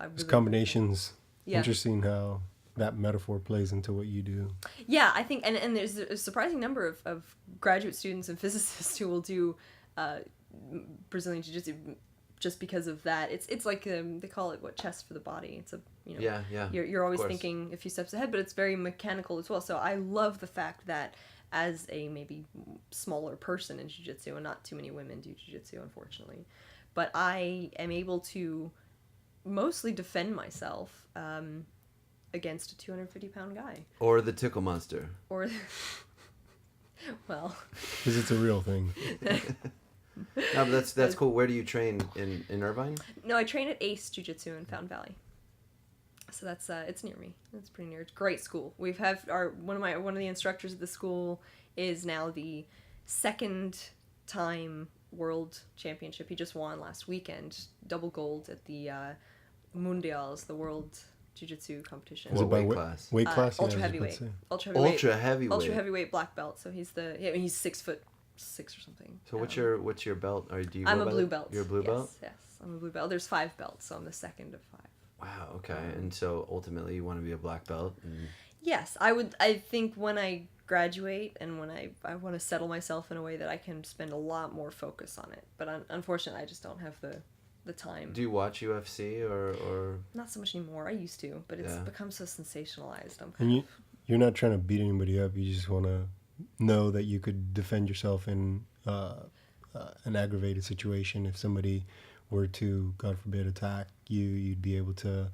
It's combinations. Yeah. Interesting how that metaphor plays into what you do. Yeah, I think, and there's a surprising number of graduate students and physicists who will do Brazilian Jiu-Jitsu just because of that. It's like they call it chess for the body. It's a You know, Yeah. You're always Of course. thinking a few steps ahead, but it's very mechanical as well. So I love the fact that as a maybe smaller person in jiu-jitsu, and not too many women do jiu-jitsu, unfortunately, but I am able to mostly defend myself against a 250-pound guy. Or the tickle monster. Or, well... Because it's a real thing. No, but that's cool. Where do you train? In Irvine? No, I train at Ace Jiu-Jitsu in Fountain Valley. So that's it's near me. It's pretty near. It's a great school. We've have one of the instructors at the school is now the second time world championship. He just won last weekend, double gold at the Mundials, the world jiu-jitsu competition. What weight by class? Weight class? Ultra Yeah, I was about heavyweight. to say. Ultra Heavyweight. Ultra heavyweight black belt. So he's he's 6'6" or something. So what's your belt? Or do you? I'm go a by blue that? belt. You're a blue belt. Yes, I'm a blue belt. There's 5 belts, so I'm the second of 5. Wow. Okay. And so ultimately, you want to be a black belt. Yes, I would. I think when I graduate and when I want to settle myself in a way that I can spend a lot more focus on it. But unfortunately, I just don't have the time. Do you watch UFC or? Not so much anymore. I used to, but it's become so sensationalized. And you're not trying to beat anybody up. You just want to know that you could defend yourself in an aggravated situation. If somebody were to, God forbid, attack you, you'd be able to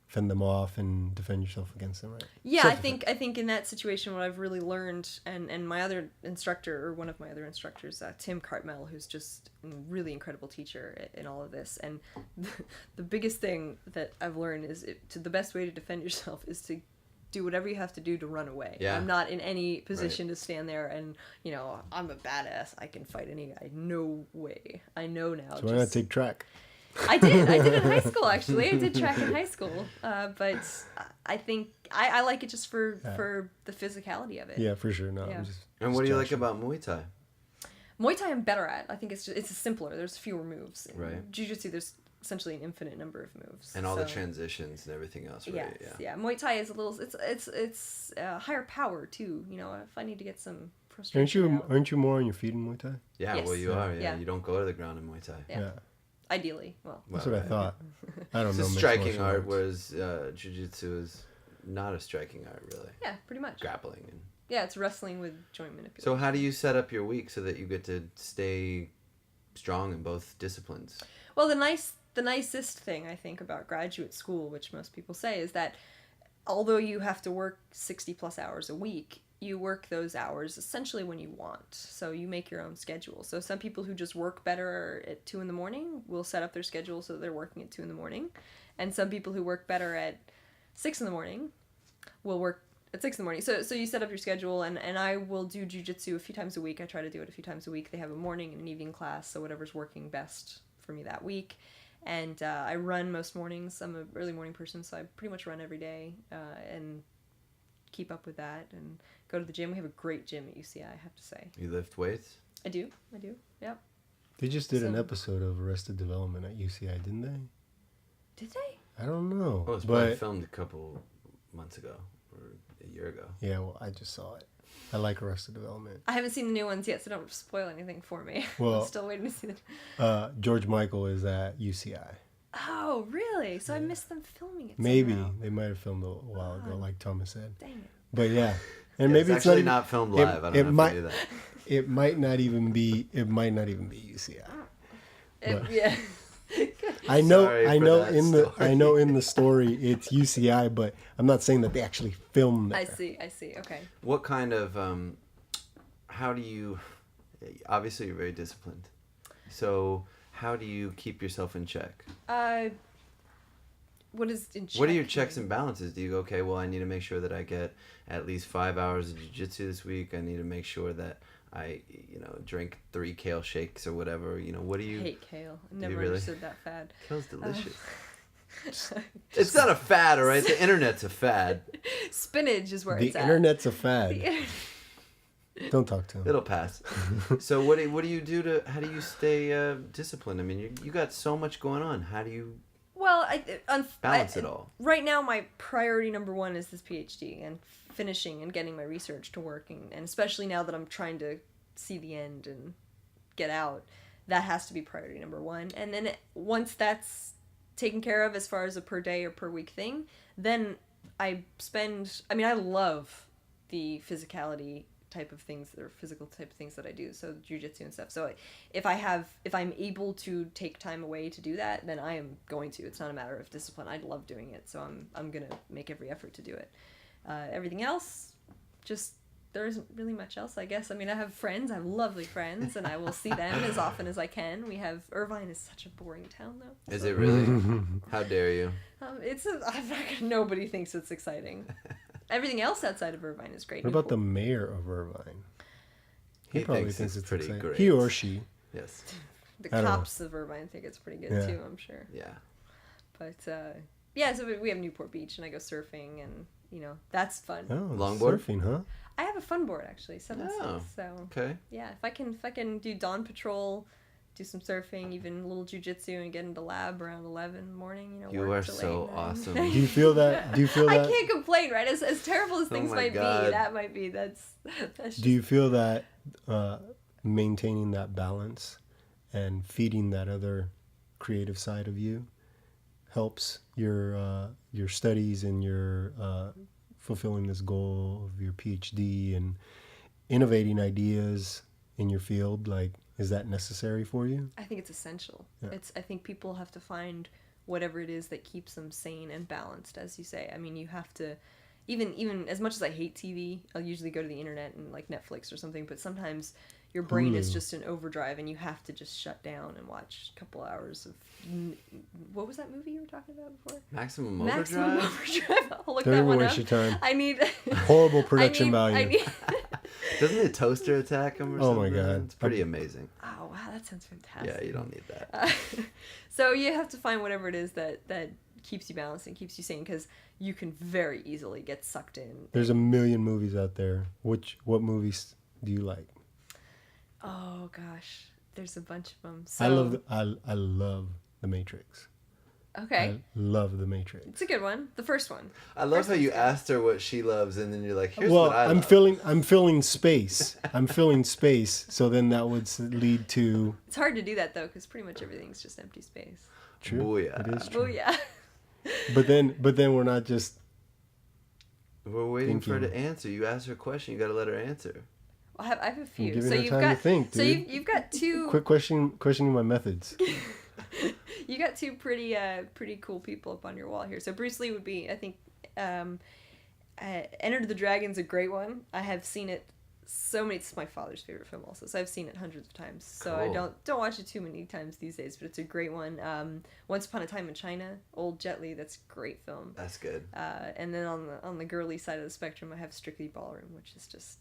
fend them off and defend yourself against them, right? Yeah, I think in that situation, what I've really learned, and my other instructor, or one of my other instructors, Tim Cartmel, who's just a really incredible teacher in all of this, and the biggest thing that I've learned is the best way to defend yourself is to do whatever you have to do to run away. Yeah. I'm not in any position to stand there and, I'm a badass. I can fight any guy. No way. I know now. So why not take track? I did in high school, actually. I did track in high school. But I think I like it just for the physicality of it. Yeah, for sure. No. Yeah. And what do you like about Muay Thai? Muay Thai I'm better at. I think it's simpler. There's fewer moves. In Right. Jiu-Jitsu, there's essentially an infinite number of moves. And all the transitions and everything else, right? Yes, yeah. Muay Thai is a little. It's higher power too. If I need to get some frustration. Aren't you more on your feet in Muay Thai? Yeah, Yes. well, you are. Yeah. You don't go to the ground in Muay Thai. Yeah. Ideally, well. That's what I thought. I don't It's know. a mixed striking martial art, arts. whereas Jiu-Jitsu is not a striking art, really. Yeah, pretty much. Grappling. And... Yeah, it's wrestling with joint manipulation. So how do you set up your week so that you get to stay strong in both disciplines? Well, the nicest thing I think about graduate school, which most people say, is that although you have to work 60 plus hours a week, you work those hours essentially when you want. So you make your own schedule. So some people who just work better at 2 a.m. will set up their schedule so they're working at 2 a.m. And some people who work better at 6 a.m. will work at 6 a.m. So you set up your schedule, and I will do jiu-jitsu a few times a week. I try to do it a few times a week. They have a morning and an evening class, so whatever's working best for me that week. And I run most mornings. I'm an early morning person, so I pretty much run every day and keep up with that and go to the gym. We have a great gym at UCI, I have to say. You lift weights? I do. Yep. They just did an So- episode of Arrested Development at UCI, didn't they? Did they? I don't know. Oh, it was probably but filmed a couple months ago or a year ago. yeah, well, I just saw it. I like Arrested Development. I haven't seen the new ones yet, so don't spoil anything for me. Well- I'm still waiting to see the... George Michael is at UCI. Oh, really? So I missed them filming it Maybe somehow. they might have filmed a while ago, like Thomas said. Dang it. But yeah, and Yeah, maybe it's it's actually not, not filmed live. I don't it know might- if you knew that. It might not even be. It might not even be UCI. But- Yeah. I know. Sorry I for know that in the. story. I know in the story it's UCI, but I'm not saying that they actually filmed there. I see. Okay. What kind of, how do you, obviously you're very disciplined. So how do you keep yourself in check? What is in check? What are your checks and balances? Do you go, okay, well, I need to make sure that I get at least 5 hours of jiu-jitsu this week. I need to make sure that I, drink 3 kale shakes or whatever. What do I you... hate kale. I you never really? understood that fad. Kale's delicious. It's not a fad, all right? The internet's a fad. Spinach is where The it's at. internet's a fad. Don't talk to him. It'll pass. So what do you do to... How do you stay disciplined? I mean, you got so much going on. How do you... Well, Balance it all. Right now, my priority number 1 is this PhD and finishing and getting my research to work, and especially now that I'm trying to see the end and get out, that has to be priority number 1. And then once that's taken care of as far as a per day or per week thing, then I love the physicality type of things, or physical type of things that I do, so jujitsu and stuff. So if I'm able to take time away to do that, then I am going to. It's not a matter of discipline. I love doing it, so I'm gonna make every effort to do it. Everything else, just there isn't really much else, I guess. I mean, I have friends. I have lovely friends, and I will see them as often as I can. We have Irvine is such a boring town, though. Is it really? How dare you? Nobody thinks it's exciting. Everything else outside of Irvine is great. What about the mayor of Irvine? He probably thinks it's pretty exciting. great. He or she. Yes. The I don't cops of Irvine think it's pretty good too, I'm sure. Yeah. But yeah, so we have Newport Beach, and I go surfing, and that's fun. Oh, Longboard? surfing, huh? I have a fun board actually, 7-6. So Okay. yeah, if I can do dawn patrol, do some surfing, even a little jujitsu, and get into lab around 11 in the morning. You work are till so 8, 9. awesome. Do you feel that? I can't complain, right? As terrible as things my might God. be, that might be that's just... Do you feel that maintaining that balance and feeding that other creative side of you helps your studies and your fulfilling this goal of your PhD and innovating ideas in your field? Like, is that necessary for you? I think it's essential. Yeah. I think people have to find whatever it is that keeps them sane and balanced, as you say. I mean, you have to, even as much as I hate TV, I'll usually go to the internet and like Netflix or something, but sometimes your brain is Hulu. just in overdrive, and you have to just shut down and watch a couple hours of what was that movie you were talking about before? Maximum Maximum Overdrive? Overdrive. I'll look Don't that even one waste up. your time. I need Horrible production value. I need Doesn't the toaster attack him or Oh something? my God. It's pretty amazing. Oh wow, that sounds fantastic. Yeah, you don't need that. So you have to find whatever it is that keeps you balanced and keeps you sane, because you can very easily get sucked in. There's a million movies out there. What movies do you like? Oh gosh, there's a bunch of them. So, I love The Matrix. Okay, I love The Matrix. it's a good one. The first one. I love First how you one's good. asked her what she loves, and then you're like, here's Well, what I I'm love. filling space. I'm filling space. So then that would lead to It's hard to do that though, because pretty much everything's just empty space. true. Booyah. It is Oh true. yeah. But then we're not just We're waiting for her Thinking. to answer. You asked her a question, you got to let her answer. I have a few. giving So her you've time got to think, so dude. you've got two. quick questioning my methods. You got two pretty cool people up on your wall here. So Bruce Lee would be, I think, Enter the Dragon's a great one. I have seen it so many. It's my father's favorite film also, so I've seen it hundreds of times. So I Cool. don't watch it too many times these days, but it's a great one. Once Upon a Time in China, old Jet Li, that's a great film. That's good. And then on the girly side of the spectrum, I have Strictly Ballroom, which is just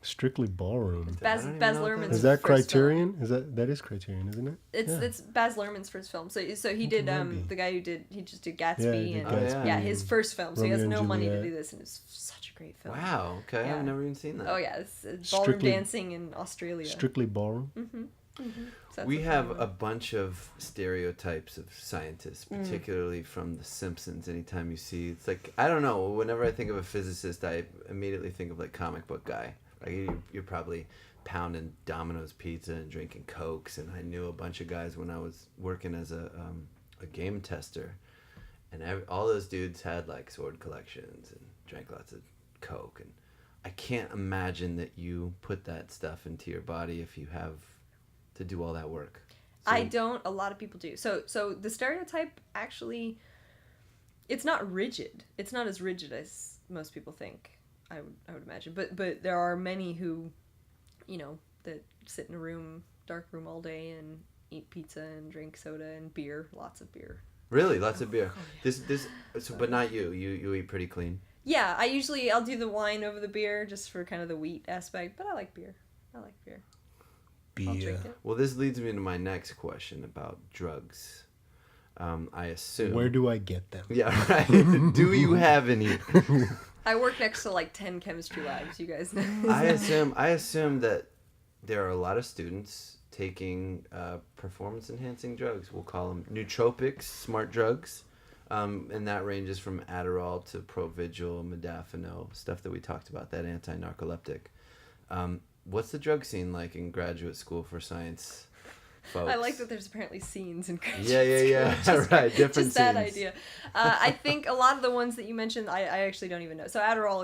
Strictly Ballroom. Baz I don't even Baz know what that Luhrmann's Is that first film. Criterion? That is Criterion, isn't it? It's Yeah. it's Baz Luhrmann's first film. So he did it might be. the guy he just did Yeah, Gatsby he did and Gatsby yeah, his and first film. So he has Romeo no and money to Juliet. do this, and it's such a great film. Wow, okay. Yeah. I've never even seen that. Oh yeah, it's ballroom Strictly- dancing in Australia. Strictly Ballroom. So that's We a have fun a one. bunch of stereotypes of scientists, particularly from The Simpsons. Anytime you see, it's like, I don't know, whenever I think of a physicist, I immediately think of like comic book guy. Like you're probably pounding Domino's pizza and drinking Cokes, and I knew a bunch of guys when I was working as a game tester, and all those dudes had like sword collections and drank lots of Coke, and I can't imagine that you put that stuff into your body if you have to do all that work. So- I don't. A lot of people do. So the stereotype actually, it's not rigid. It's not as rigid as most people think. I would imagine. But there are many who, that sit in a dark room all day and eat pizza and drink soda and beer, lots of beer. Really, lots of beer. Oh, But not you. You eat pretty clean. Yeah, I'll do the wine over the beer just for kind of the wheat aspect. But I like beer. I'll Beer. drink it. Well, this leads me to my next question about drugs. I assume. Where do I get them? Yeah, right. Do you have any? I work next to like 10 chemistry labs. You guys know. I assume that there are a lot of students taking performance-enhancing drugs. We'll call them nootropics, smart drugs, and that ranges from Adderall to Provigil, modafinil, stuff that we talked about, that anti-narcoleptic. What's the drug scene like in graduate school for science? folks. I like that there's apparently scenes in graduate Yeah. school. Just Right, different just that scenes. idea. I think a lot of the ones that you mentioned, I actually don't even know. So Adderall,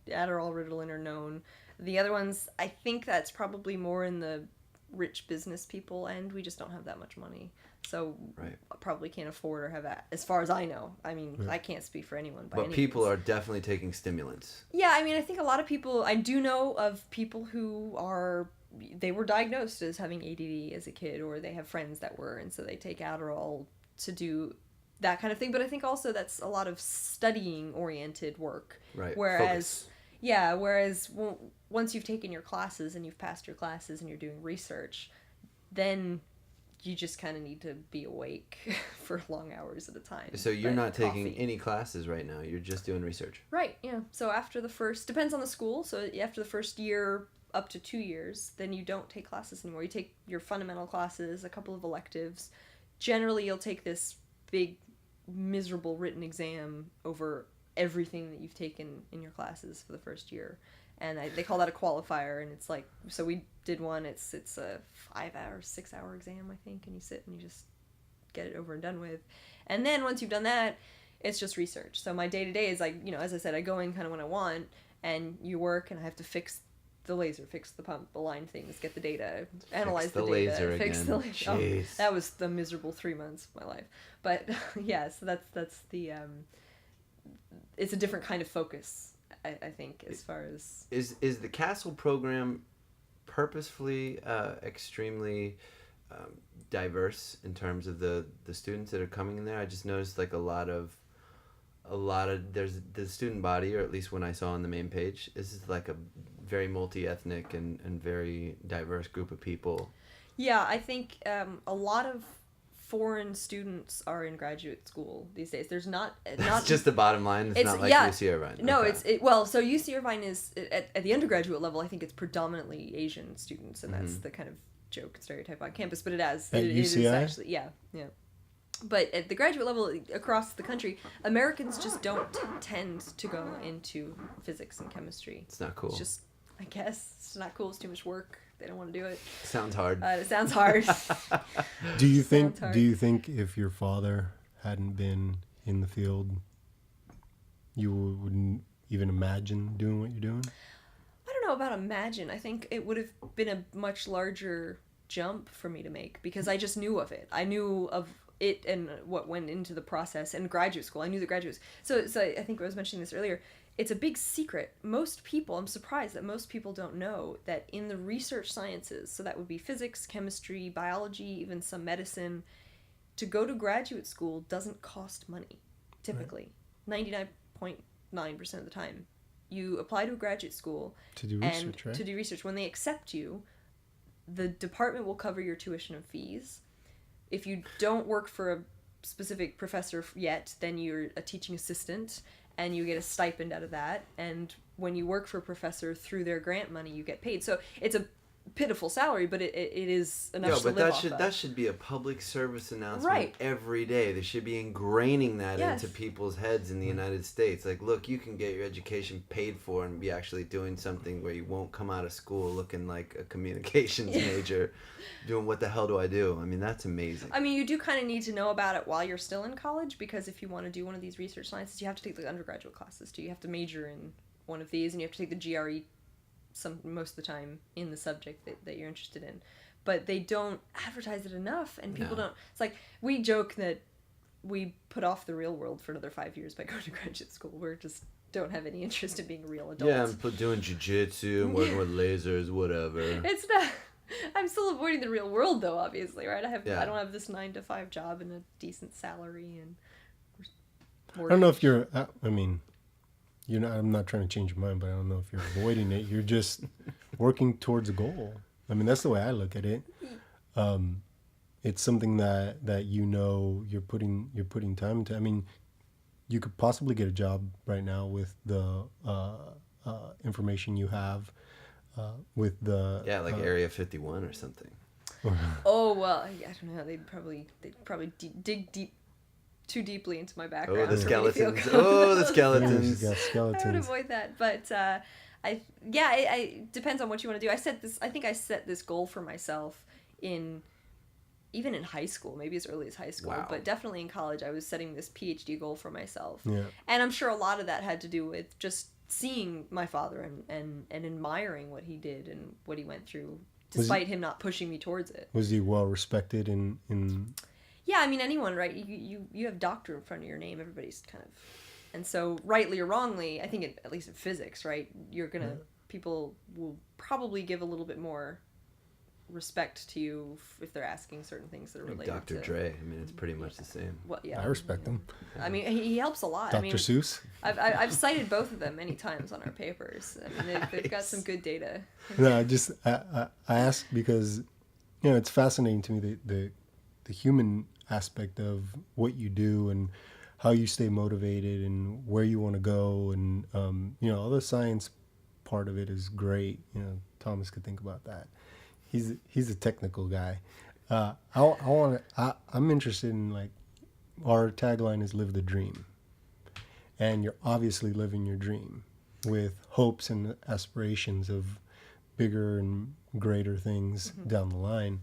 Ritalin are known. The other ones, I think that's probably more in the rich business people end. We just don't have that much money. So Right. probably can't afford or have that, as far as I know. I mean, Yeah. I can't speak for anyone. But people are definitely taking stimulants. Yeah, I mean, I think a lot of people, I do know of people who they were diagnosed as having ADD as a kid, or they have friends that were, and so they take Adderall to do that kind of thing. But I think also that's a lot of studying oriented work. Right. Whereas, whereas once you've taken your classes and you've passed your classes and you're doing research, then you just kind of need to be awake for long hours at a time. So you're But not taking coffee. any classes right now. You're just doing research. Right, yeah. So after the first, depends on the school, so after the first year up to 2 years, then you don't take classes anymore. You take your fundamental classes, a couple of electives. Generally, you'll take this big, miserable written exam over everything that you've taken in your classes for the first year. And they call that a qualifier, and it's like, so we did one, it's a 5-hour, 6-hour exam, I think, and you sit and you just get it over and done with. And then once you've done that, it's just research. So my day-to-day is like, as I said, I go in kind of when I want, and you work, and I have to fix the laser, fix the pump, align things, get the data, analyze the data, laser fix again. the laser. Oh, Jeez. that was the miserable 3 months of my life. But yeah, so that's the it's a different kind of focus, I think, as far as Is the Castle program purposefully extremely diverse in terms of the students that are coming in there? I just noticed like a lot of there's the student body, or at least when I saw on the main page, this is like a very multi-ethnic and very diverse group of people. Yeah, I think a lot of foreign students are in graduate school these days. There's not That's just the bottom line. It's not like UC Irvine. No, Okay. so UC Irvine is at the undergraduate level. I think it's predominantly Asian students, and that's the kind of joke and stereotype on campus. But it is UCI? actually yeah. But at the graduate level across the country, Americans just don't tend to go into physics and chemistry. It's not cool. It's just, I guess, it's not cool. It's too much work. They don't want to do it. Sounds hard. It sounds hard. Do you think? Sounds hard. Do you think if your father hadn't been in the field, you wouldn't even imagine doing what you're doing? I don't know about imagine. I think it would have been a much larger jump for me to make because I just knew of it. I knew of it and what went into the process. And graduate school, I knew the graduates. So I think I was mentioning this earlier. It's a big secret. Most people, I'm surprised that most people don't know that in the research sciences, so that would be physics, chemistry, biology, even some medicine, to go to graduate school doesn't cost money, typically. 99.9% of the time. You apply to a graduate school To do research, right? to do research. When they accept you, the department will cover your tuition and fees. If you don't work for a specific professor yet, then you're a teaching assistant, and you get a stipend out of that. And when you work for a professor through their grant money, you get paid. So it's a pitiful salary, but it is enough to live off of. That should be a public service announcement Right. every day. They should be ingraining that Yes. into people's heads in the United States. Like, look, you can get your education paid for and be actually doing something where you won't come out of school looking like a communications major doing what the hell do I do? I mean, that's amazing. I mean, you do kind of need to know about it while you're still in college, because if you want to do one of these research sciences, you have to take the undergraduate classes too. You have to major in one of these, and you have to take the GRE most of the time in the subject that you're interested in. But they don't advertise it enough, and people No. don't. It's like, we joke that we put off the real world for another 5 years by going to graduate school. We're just don't have any interest in being real adults. Yeah, I'm doing jujitsu and working with lasers, whatever. It's not. I'm still avoiding the real world, though. Obviously, right? Yeah. I don't have this 9-to-5 job and a decent salary, and I don't know if you're. I mean, you're not. I'm not trying to change your mind, but I don't know if you're avoiding it. You're just working towards a goal. I mean, that's the way I look at it. It's something that you're putting time into. I mean, you could possibly get a job right now with the information you have. With the Like Area 51 or something. Oh well, I don't know. They'd probably dig too deeply into my background. Oh, the for me to feel skeletons. Oh, the Yeah, skeletons. she's got I would skeletons. avoid that, but it depends on what you want to do. I think I set this goal for myself in even in high school, maybe as early as high school, Wow. but definitely in college, I was setting this PhD goal for myself. Yeah. And I'm sure a lot of that had to do with just seeing my father and admiring what he did and what he went through, despite him not pushing me towards it. Was he well respected in Yeah, I mean, anyone, right? You have doctor in front of your name. Everybody's kind of... And so, rightly or wrongly, I think, at least in physics, right? You're going to... People will probably give a little bit more respect to you if they're asking certain things that are related Dr. to... Dre. I mean, it's pretty much the same. Well, yeah. I respect him. I mean, he helps a lot. Dr. I mean, Seuss? I've cited both of them many times on our papers. I mean, they've got some good data. No, I ask because, you know, it's fascinating to me the human aspect of what you do and how you stay motivated and where you want to go, and you know, all the science part of it is great. You know, Thomas could think about that. He's a technical guy. I'm interested in, like, our tagline is live the dream, and you're obviously living your dream with hopes and aspirations of bigger and greater things down the line.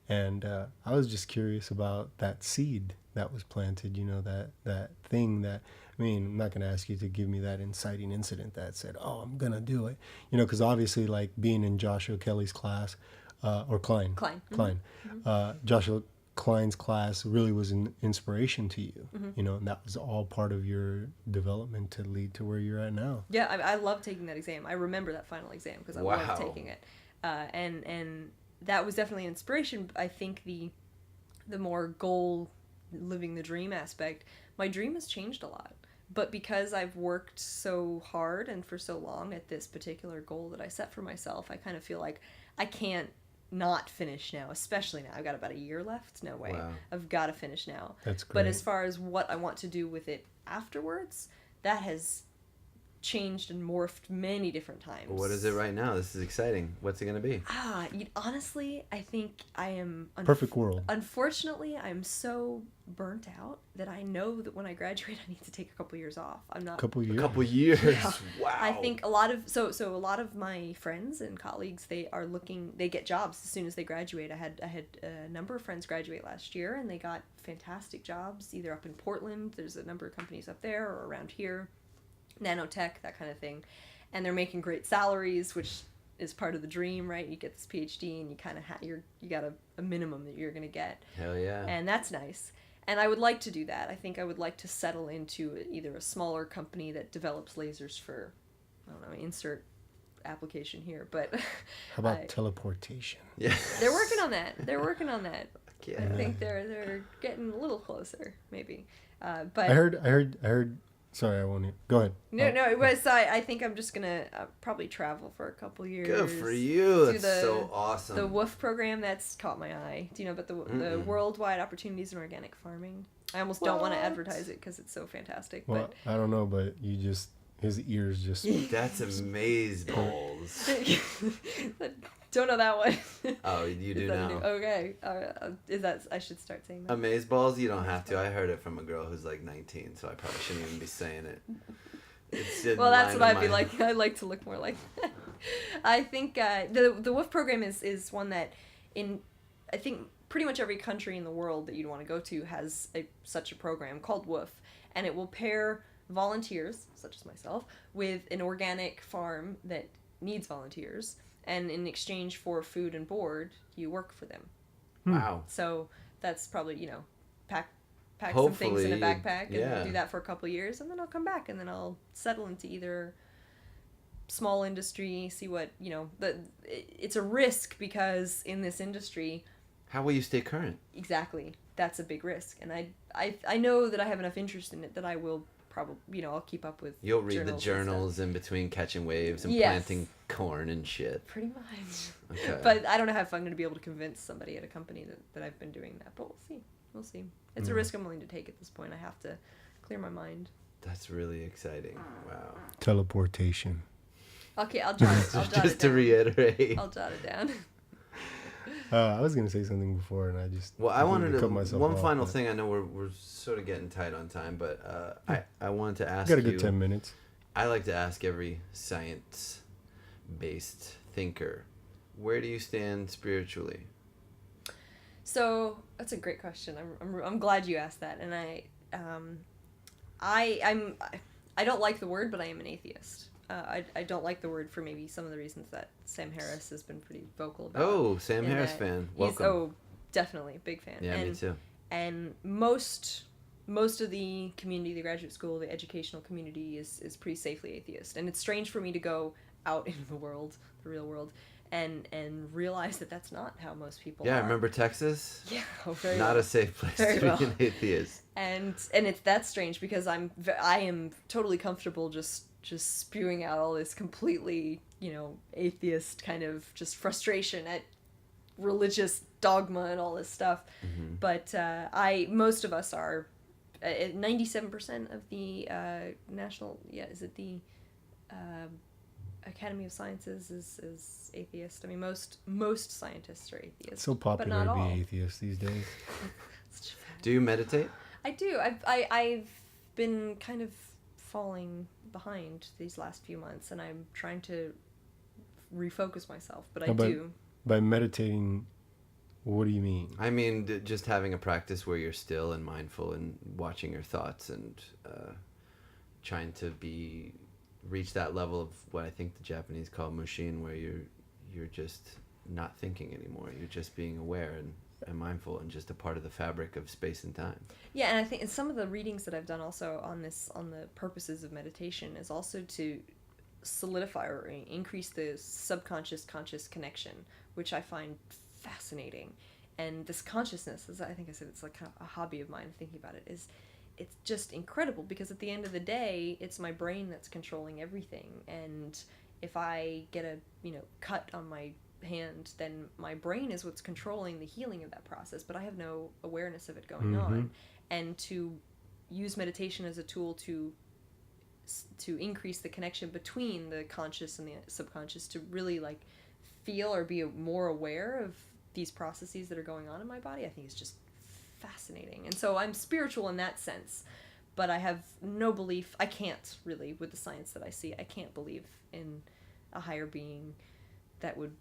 And I was just curious about that seed that was planted, you know, that thing that, I mean, I'm not going to ask you to give me that inciting incident that said, oh, I'm going to do it. You know, because obviously, like, being in Joshua Kelly's class, or Klein. Joshua Klein's class really was an inspiration to you, you know, and that was all part of your development to lead to where you're at now. Yeah, I love taking that exam. I remember that final exam because I loved taking it. And that was definitely an inspiration. I think the more goal, living the dream aspect, my dream has changed a lot. But because I've worked so hard and for so long at this particular goal that I set for myself, I kind of feel like I can't not finish now, especially now. I've got about a year left. No way. Wow. I've got to finish now. That's great. But as far as what I want to do with it afterwards, that has changed and morphed many different times. Well, what is it right now? This is exciting. What's it going to be? Honestly, I think I am... Perfect world. Unfortunately, I'm so burnt out that I know that when I graduate, I need to take a couple years off. I'm not... A couple years? Yeah. Wow. I think a lot of... So a lot of my friends and colleagues, they get jobs as soon as they graduate. I had a number of friends graduate last year, and they got fantastic jobs, either up in Portland, there's a number of companies up there, or around here, nanotech, that kind of thing, and they're making great salaries, which is part of the dream, right? You get this PhD and you kind of you got a minimum that you're gonna get. Hell yeah. And that's nice. And I would like to do that. I think I would like to settle into either a smaller company that develops lasers for, I don't know, insert application here, but How about teleportation? Yeah. they're working on that. Yeah. I think they're getting a little closer, maybe. But I heard. Sorry, I won't. Go ahead. No, it was. I think I'm just gonna probably travel for a couple years. Good for you. Do That's so awesome. The WOOF program, that's caught my eye. Do you know about the Worldwide Opportunities in Organic Farming? I almost don't want to advertise it because it's so fantastic. Well, I don't know, but his ears just. That's amazeballs. Don't know that one. Oh, you do now. Okay. Is that? I should start saying that. Amazeballs? You don't have to. I heard it from a girl who's like 19, so I probably shouldn't even be saying it. Well, that's what I'd be like. I like to look more like that. I think the WOOF program is one that I think pretty much every country in the world that you'd want to go to has such a program called WOOF, and it will pair volunteers, such as myself, with an organic farm that needs volunteers, and in exchange for food and board, you work for them. Wow. So that's probably, pack Hopefully, some things in a backpack and yeah. do that for a couple of years, and then I'll come back and then I'll settle into either small industry, see what, it's a risk because in this industry... How will you stay current? Exactly. That's a big risk. And I know that I have enough interest in it that I will probably, I'll keep up with You'll read the and journals in between catching waves and Yes. planting corn and shit. Pretty much. Okay. But I don't know if I'm going to be able to convince somebody at a company that I've been doing that. But we'll see. It's a risk I'm willing to take at this point. I have to clear my mind. That's really exciting. Wow. Teleportation. Okay, I'll jot it down. Just to reiterate. I'll jot it down. I was gonna say something before, and I just. Well, I wanted to cut myself one off, final but- thing. I know we're sort of getting tight on time, but I wanted to ask Got a you. good 10 minutes. I like to ask every science-based thinker, where do you stand spiritually? So that's a great question. I'm glad you asked that, and I don't like the word, but I am an atheist. I don't like the word for maybe some of the reasons that Sam Harris has been pretty vocal about. Oh, Sam Harris fan. Welcome. Oh, definitely big fan. Yeah, me too. And most of the community, the graduate school, the educational community is pretty safely atheist, and it's strange for me to go out into the world, the real world, and realize that that's not how most people are. Remember Texas? Yeah, very not well. a safe place Very to well. be an atheist. And it's that's strange because I am totally comfortable just spewing out all this completely, atheist kind of just frustration at religious dogma and all this stuff. Mm-hmm. But most of us are 97% of the national, is it the Academy of Sciences is atheist. I mean, most scientists are atheists. So but popular not to be all. atheist these days. Do you meditate? I do. I've been kind of falling behind these last few months, and I'm trying to refocus myself. But I do. By meditating, what do you mean? I mean, just having a practice where you're still and mindful and watching your thoughts and trying to reach that level of what I think the Japanese call mushin, where you're just not thinking anymore. You're just being aware and mindful and just a part of the fabric of space and time. Yeah, and I think in some of the readings that I've done also on the purposes of meditation is also to solidify or increase the subconscious conscious connection, which I find fascinating. And this consciousness, as I think I said, it's like kind of a hobby of mine, thinking about it, it's just incredible because at the end of the day, it's my brain that's controlling everything. And if I get a cut on my hand, then my brain is what's controlling the healing of that process, but I have no awareness of it going on. And to use meditation as a tool to increase the connection between the conscious and the subconscious, to really like feel or be more aware of these processes that are going on in my body, I think is just fascinating. And so I'm spiritual in that sense, but I have no belief. I can't really, with the science that I see, I can't believe in a higher being that would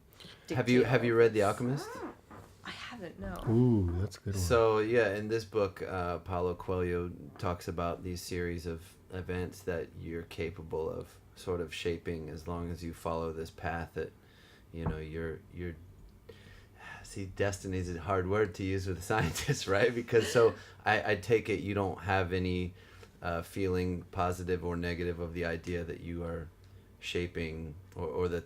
dictate. Have you read The Alchemist? I haven't, no. Ooh, that's a good one. So yeah, in this book, Paulo Coelho talks about these series of events that you're capable of sort of shaping as long as you follow this path that, you're see, destiny is a hard word to use with a scientist, right? Because so I take it you don't have any feeling positive or negative of the idea that you are shaping or that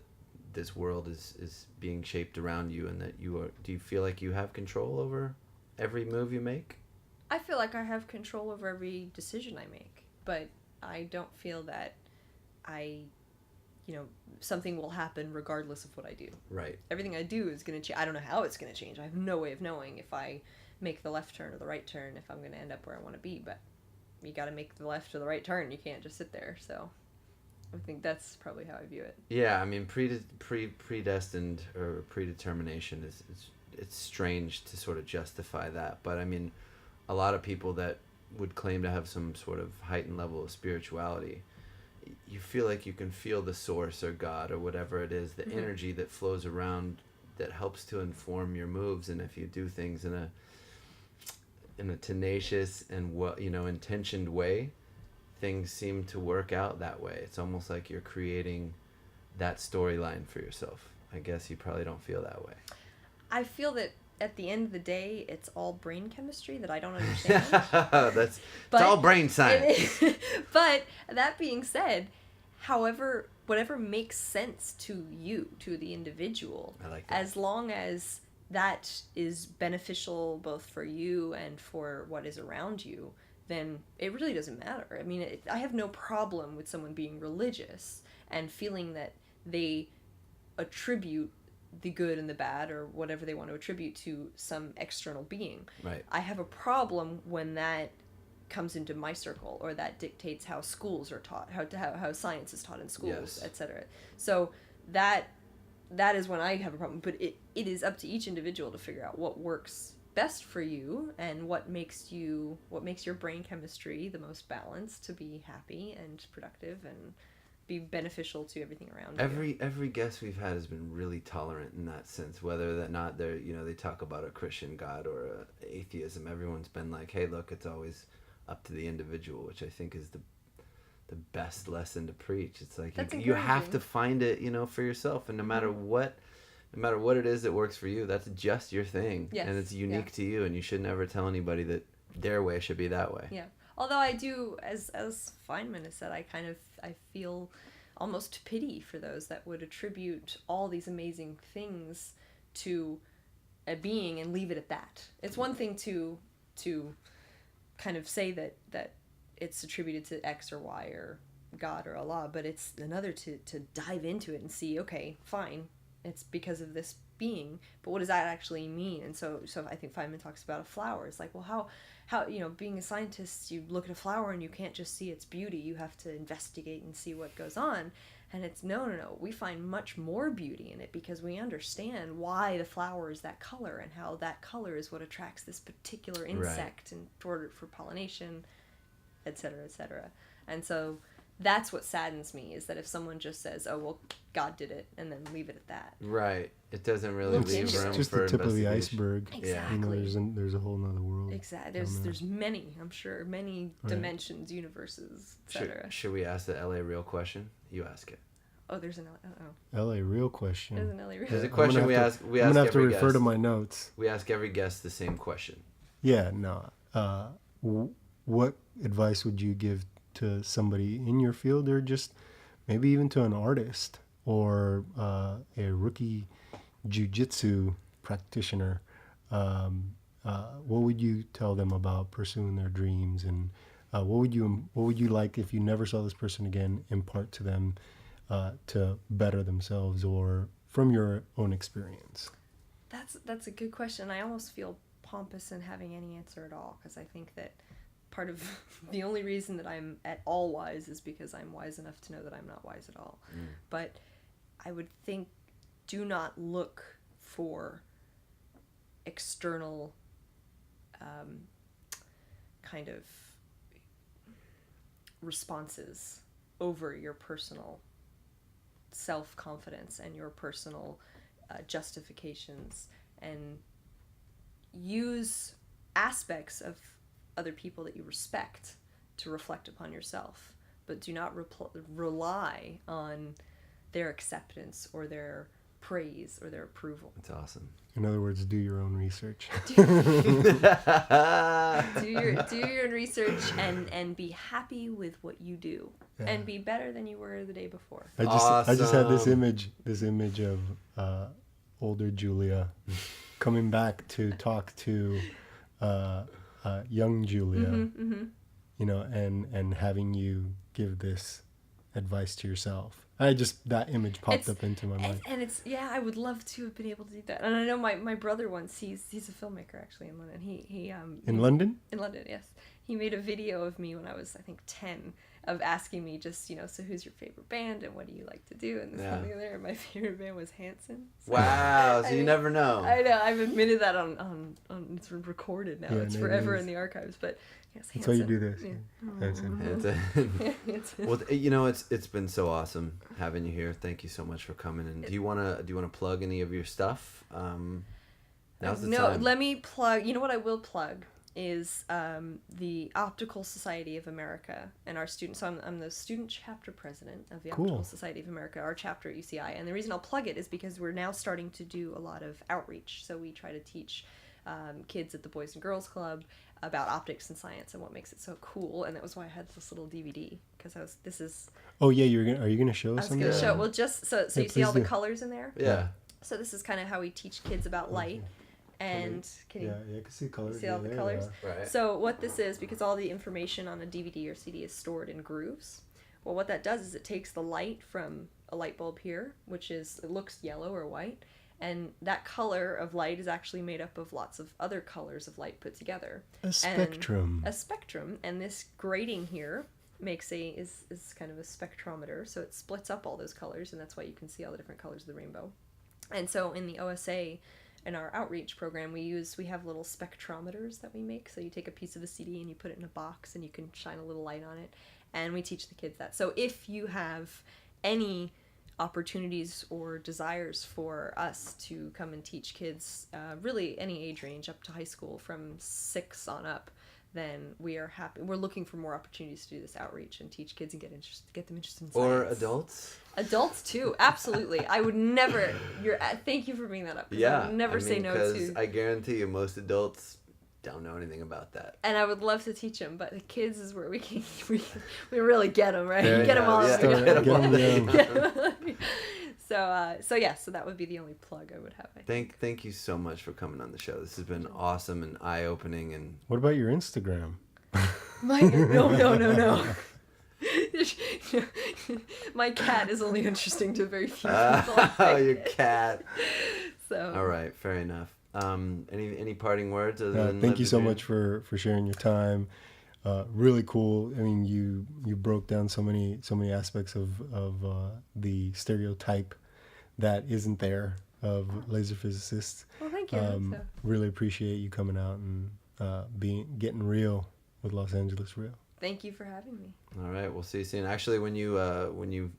this world is being shaped around you, and that do you feel like you have control over every move you make? I feel like I have control over every decision I make, but I don't feel that something will happen regardless of what I do. Right. Everything I do is going to change. I don't know how it's going to change. I have no way of knowing if I make the left turn or the right turn, if I'm going to end up where I want to be, but you got to make the left or the right turn. You can't just sit there. So I think that's probably how I view it. Yeah, I mean, predestined or predetermination it's strange to sort of justify that, but I mean, a lot of people that would claim to have some sort of heightened level of spirituality, you feel like you can feel the source or God or whatever it is, the energy that flows around that helps to inform your moves, and if you do things in a tenacious and intentioned way, things seem to work out that way. It's almost like you're creating that storyline for yourself. I guess you probably don't feel that way. I feel that at the end of the day, it's all brain chemistry that I don't understand. It's all brain science. But that being said, whatever makes sense to you, to the individual, I like that. as long as that is beneficial both for you and for what is around you, then it really doesn't matter. I mean, I have no problem with someone being religious and feeling that they attribute the good and the bad or whatever they want to attribute to some external being. Right. I have a problem when that comes into my circle, or that dictates how schools are taught, how science is taught in schools, Yes. etc. So that is when I have a problem. But it is up to each individual to figure out what works best for you and what makes your brain chemistry the most balanced to be happy and productive and be beneficial to everything around you. Every guest we've had has been really tolerant in that sense, whether that not they're, they talk about a Christian God or atheism. Everyone's been like, hey, look, it's always up to the individual, which I think is the best lesson to preach. It's like you have to find it, for yourself, and no matter what it is that works for you, that's just your thing. Yes. And it's unique to you, and you should never tell anybody that their way should be that way. Yeah. Although I do, as Feynman has said, I feel almost pity for those that would attribute all these amazing things to a being and leave it at that. It's one thing to kind of say that it's attributed to X or Y or God or Allah, but it's another to dive into it and see, okay, fine, it's because of this being, but what does that actually mean? And so I think Feynman talks about a flower. It's like, well, how being a scientist, you look at a flower and you can't just see its beauty, you have to investigate and see what goes on. And it's no, we find much more beauty in it because we understand why the flower is that color and how that color is what attracts this particular insect and for pollination, etc., etc. And so that's what saddens me, is that if someone just says, oh, well, God did it, and then leave it at that. Right. It doesn't really leave room just for the tip of the iceberg. Exactly. There's a whole nother world. Exactly. There's many, I'm sure, many dimensions, universes, etc. Should we ask the LA real question? You ask it. Oh, there's an LA real question. There's an LA real. There's a question we ask. I'm gonna have to refer to my notes. We ask every guest the same question. Yeah, no. What advice would you give to somebody in your field, or just maybe even to an artist or a rookie jujitsu practitioner? What would you tell them about pursuing their dreams, and what would you like, if you never saw this person again, impart to them to better themselves, or from your own experience? That's a good question. I almost feel pompous in having any answer at all, because I think that part of the only reason that I'm at all wise is because I'm wise enough to know that I'm not wise at all. But I would think, do not look for external kind of responses over your personal self-confidence and your personal justifications, and use aspects of other people that you respect to reflect upon yourself, but do not rely on their acceptance or their praise or their approval. That's awesome. In other words, do your own research. do your own research and be happy with what you do, and be better than you were the day before. I just had this image of older Julia coming back to talk to young Julia, and having you give this advice to yourself. That image popped up into my mind. And it's, I would love to have been able to do that. And I know my brother once, he's a filmmaker actually in London. In London? In London, yes. He made a video of me when I was, I think, 10, of asking me just, so who's your favorite band and what do you like to do? And this and the other. My favorite band was Hanson. So, wow, so you never know. I know, I've admitted that on it's recorded now. It's forever in the archives, but yes, Hanson. That's why you do this. Yeah. Hanson. Well, it's been so awesome having you here. Thank you so much for coming. And do you wanna plug any of your stuff? Now's the time. Let me plug. You know what I will plug is the Optical Society of America and our students. So I'm the student chapter president of the Optical Society of America, our chapter at UCI. And the reason I'll plug it is because we're now starting to do a lot of outreach. So we try to teach kids at the Boys and Girls Club about optics and science and what makes it so cool. And that was why I had this little DVD, because Oh yeah, are you gonna show us something? I was gonna show. Well, just so you see all the colors in there. Yeah. So this is kind of how we teach kids about light. And can you can see colors. See all the colors? Right. So what this is, because all the information on a DVD or CD is stored in grooves, well, what that does is it takes the light from a light bulb here, it looks yellow or white, and that color of light is actually made up of lots of other colors of light put together. A spectrum. And this grating here is kind of a spectrometer, so it splits up all those colors, and that's why you can see all the different colors of the rainbow. And so in the OSA, in our outreach program, we have little spectrometers that we make. So you take a piece of a CD and you put it in a box and you can shine a little light on it, and we teach the kids that. So if you have any opportunities or desires for us to come and teach kids, really any age range up to high school from 6 on up, then we are happy. We're looking for more opportunities to do this outreach and teach kids and get them interested in science. Or adults. Adults too, absolutely. I would never. Thank you for bringing that up. Yeah, I would never say no to. I guarantee you, most adults don't know anything about that. And I would love to teach them, but the kids is where we really get them, right? There Get you them all. go. Up Yeah, get 'em young. So that would be the only plug I would have. I think. Thank you so much for coming on the show. This has been awesome and eye-opening. And What about your Instagram? No. My cat is only interesting to very few people. Oh, your cat. So. All right, fair enough. Any parting words? Other than Thank you so love you? much for sharing your time. Really cool. I mean, you broke down so many aspects of the stereotype that isn't there of laser physicists. Well, thank you. Really appreciate you coming out and getting real with Los Angeles Real. Thank you for having me. All right, we'll see you soon. Actually, when you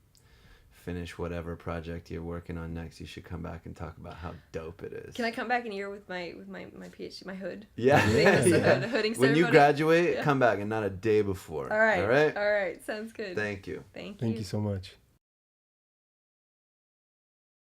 finish whatever project you're working on next, you should come back and talk about how dope it is. Can I come back in a year with my PhD, my hood? Yeah. The hooding When you ceremony? graduate, Yeah. come back and not a day before. All right. All right. All right. Sounds good. Thank you. Thank you. Thank you so much.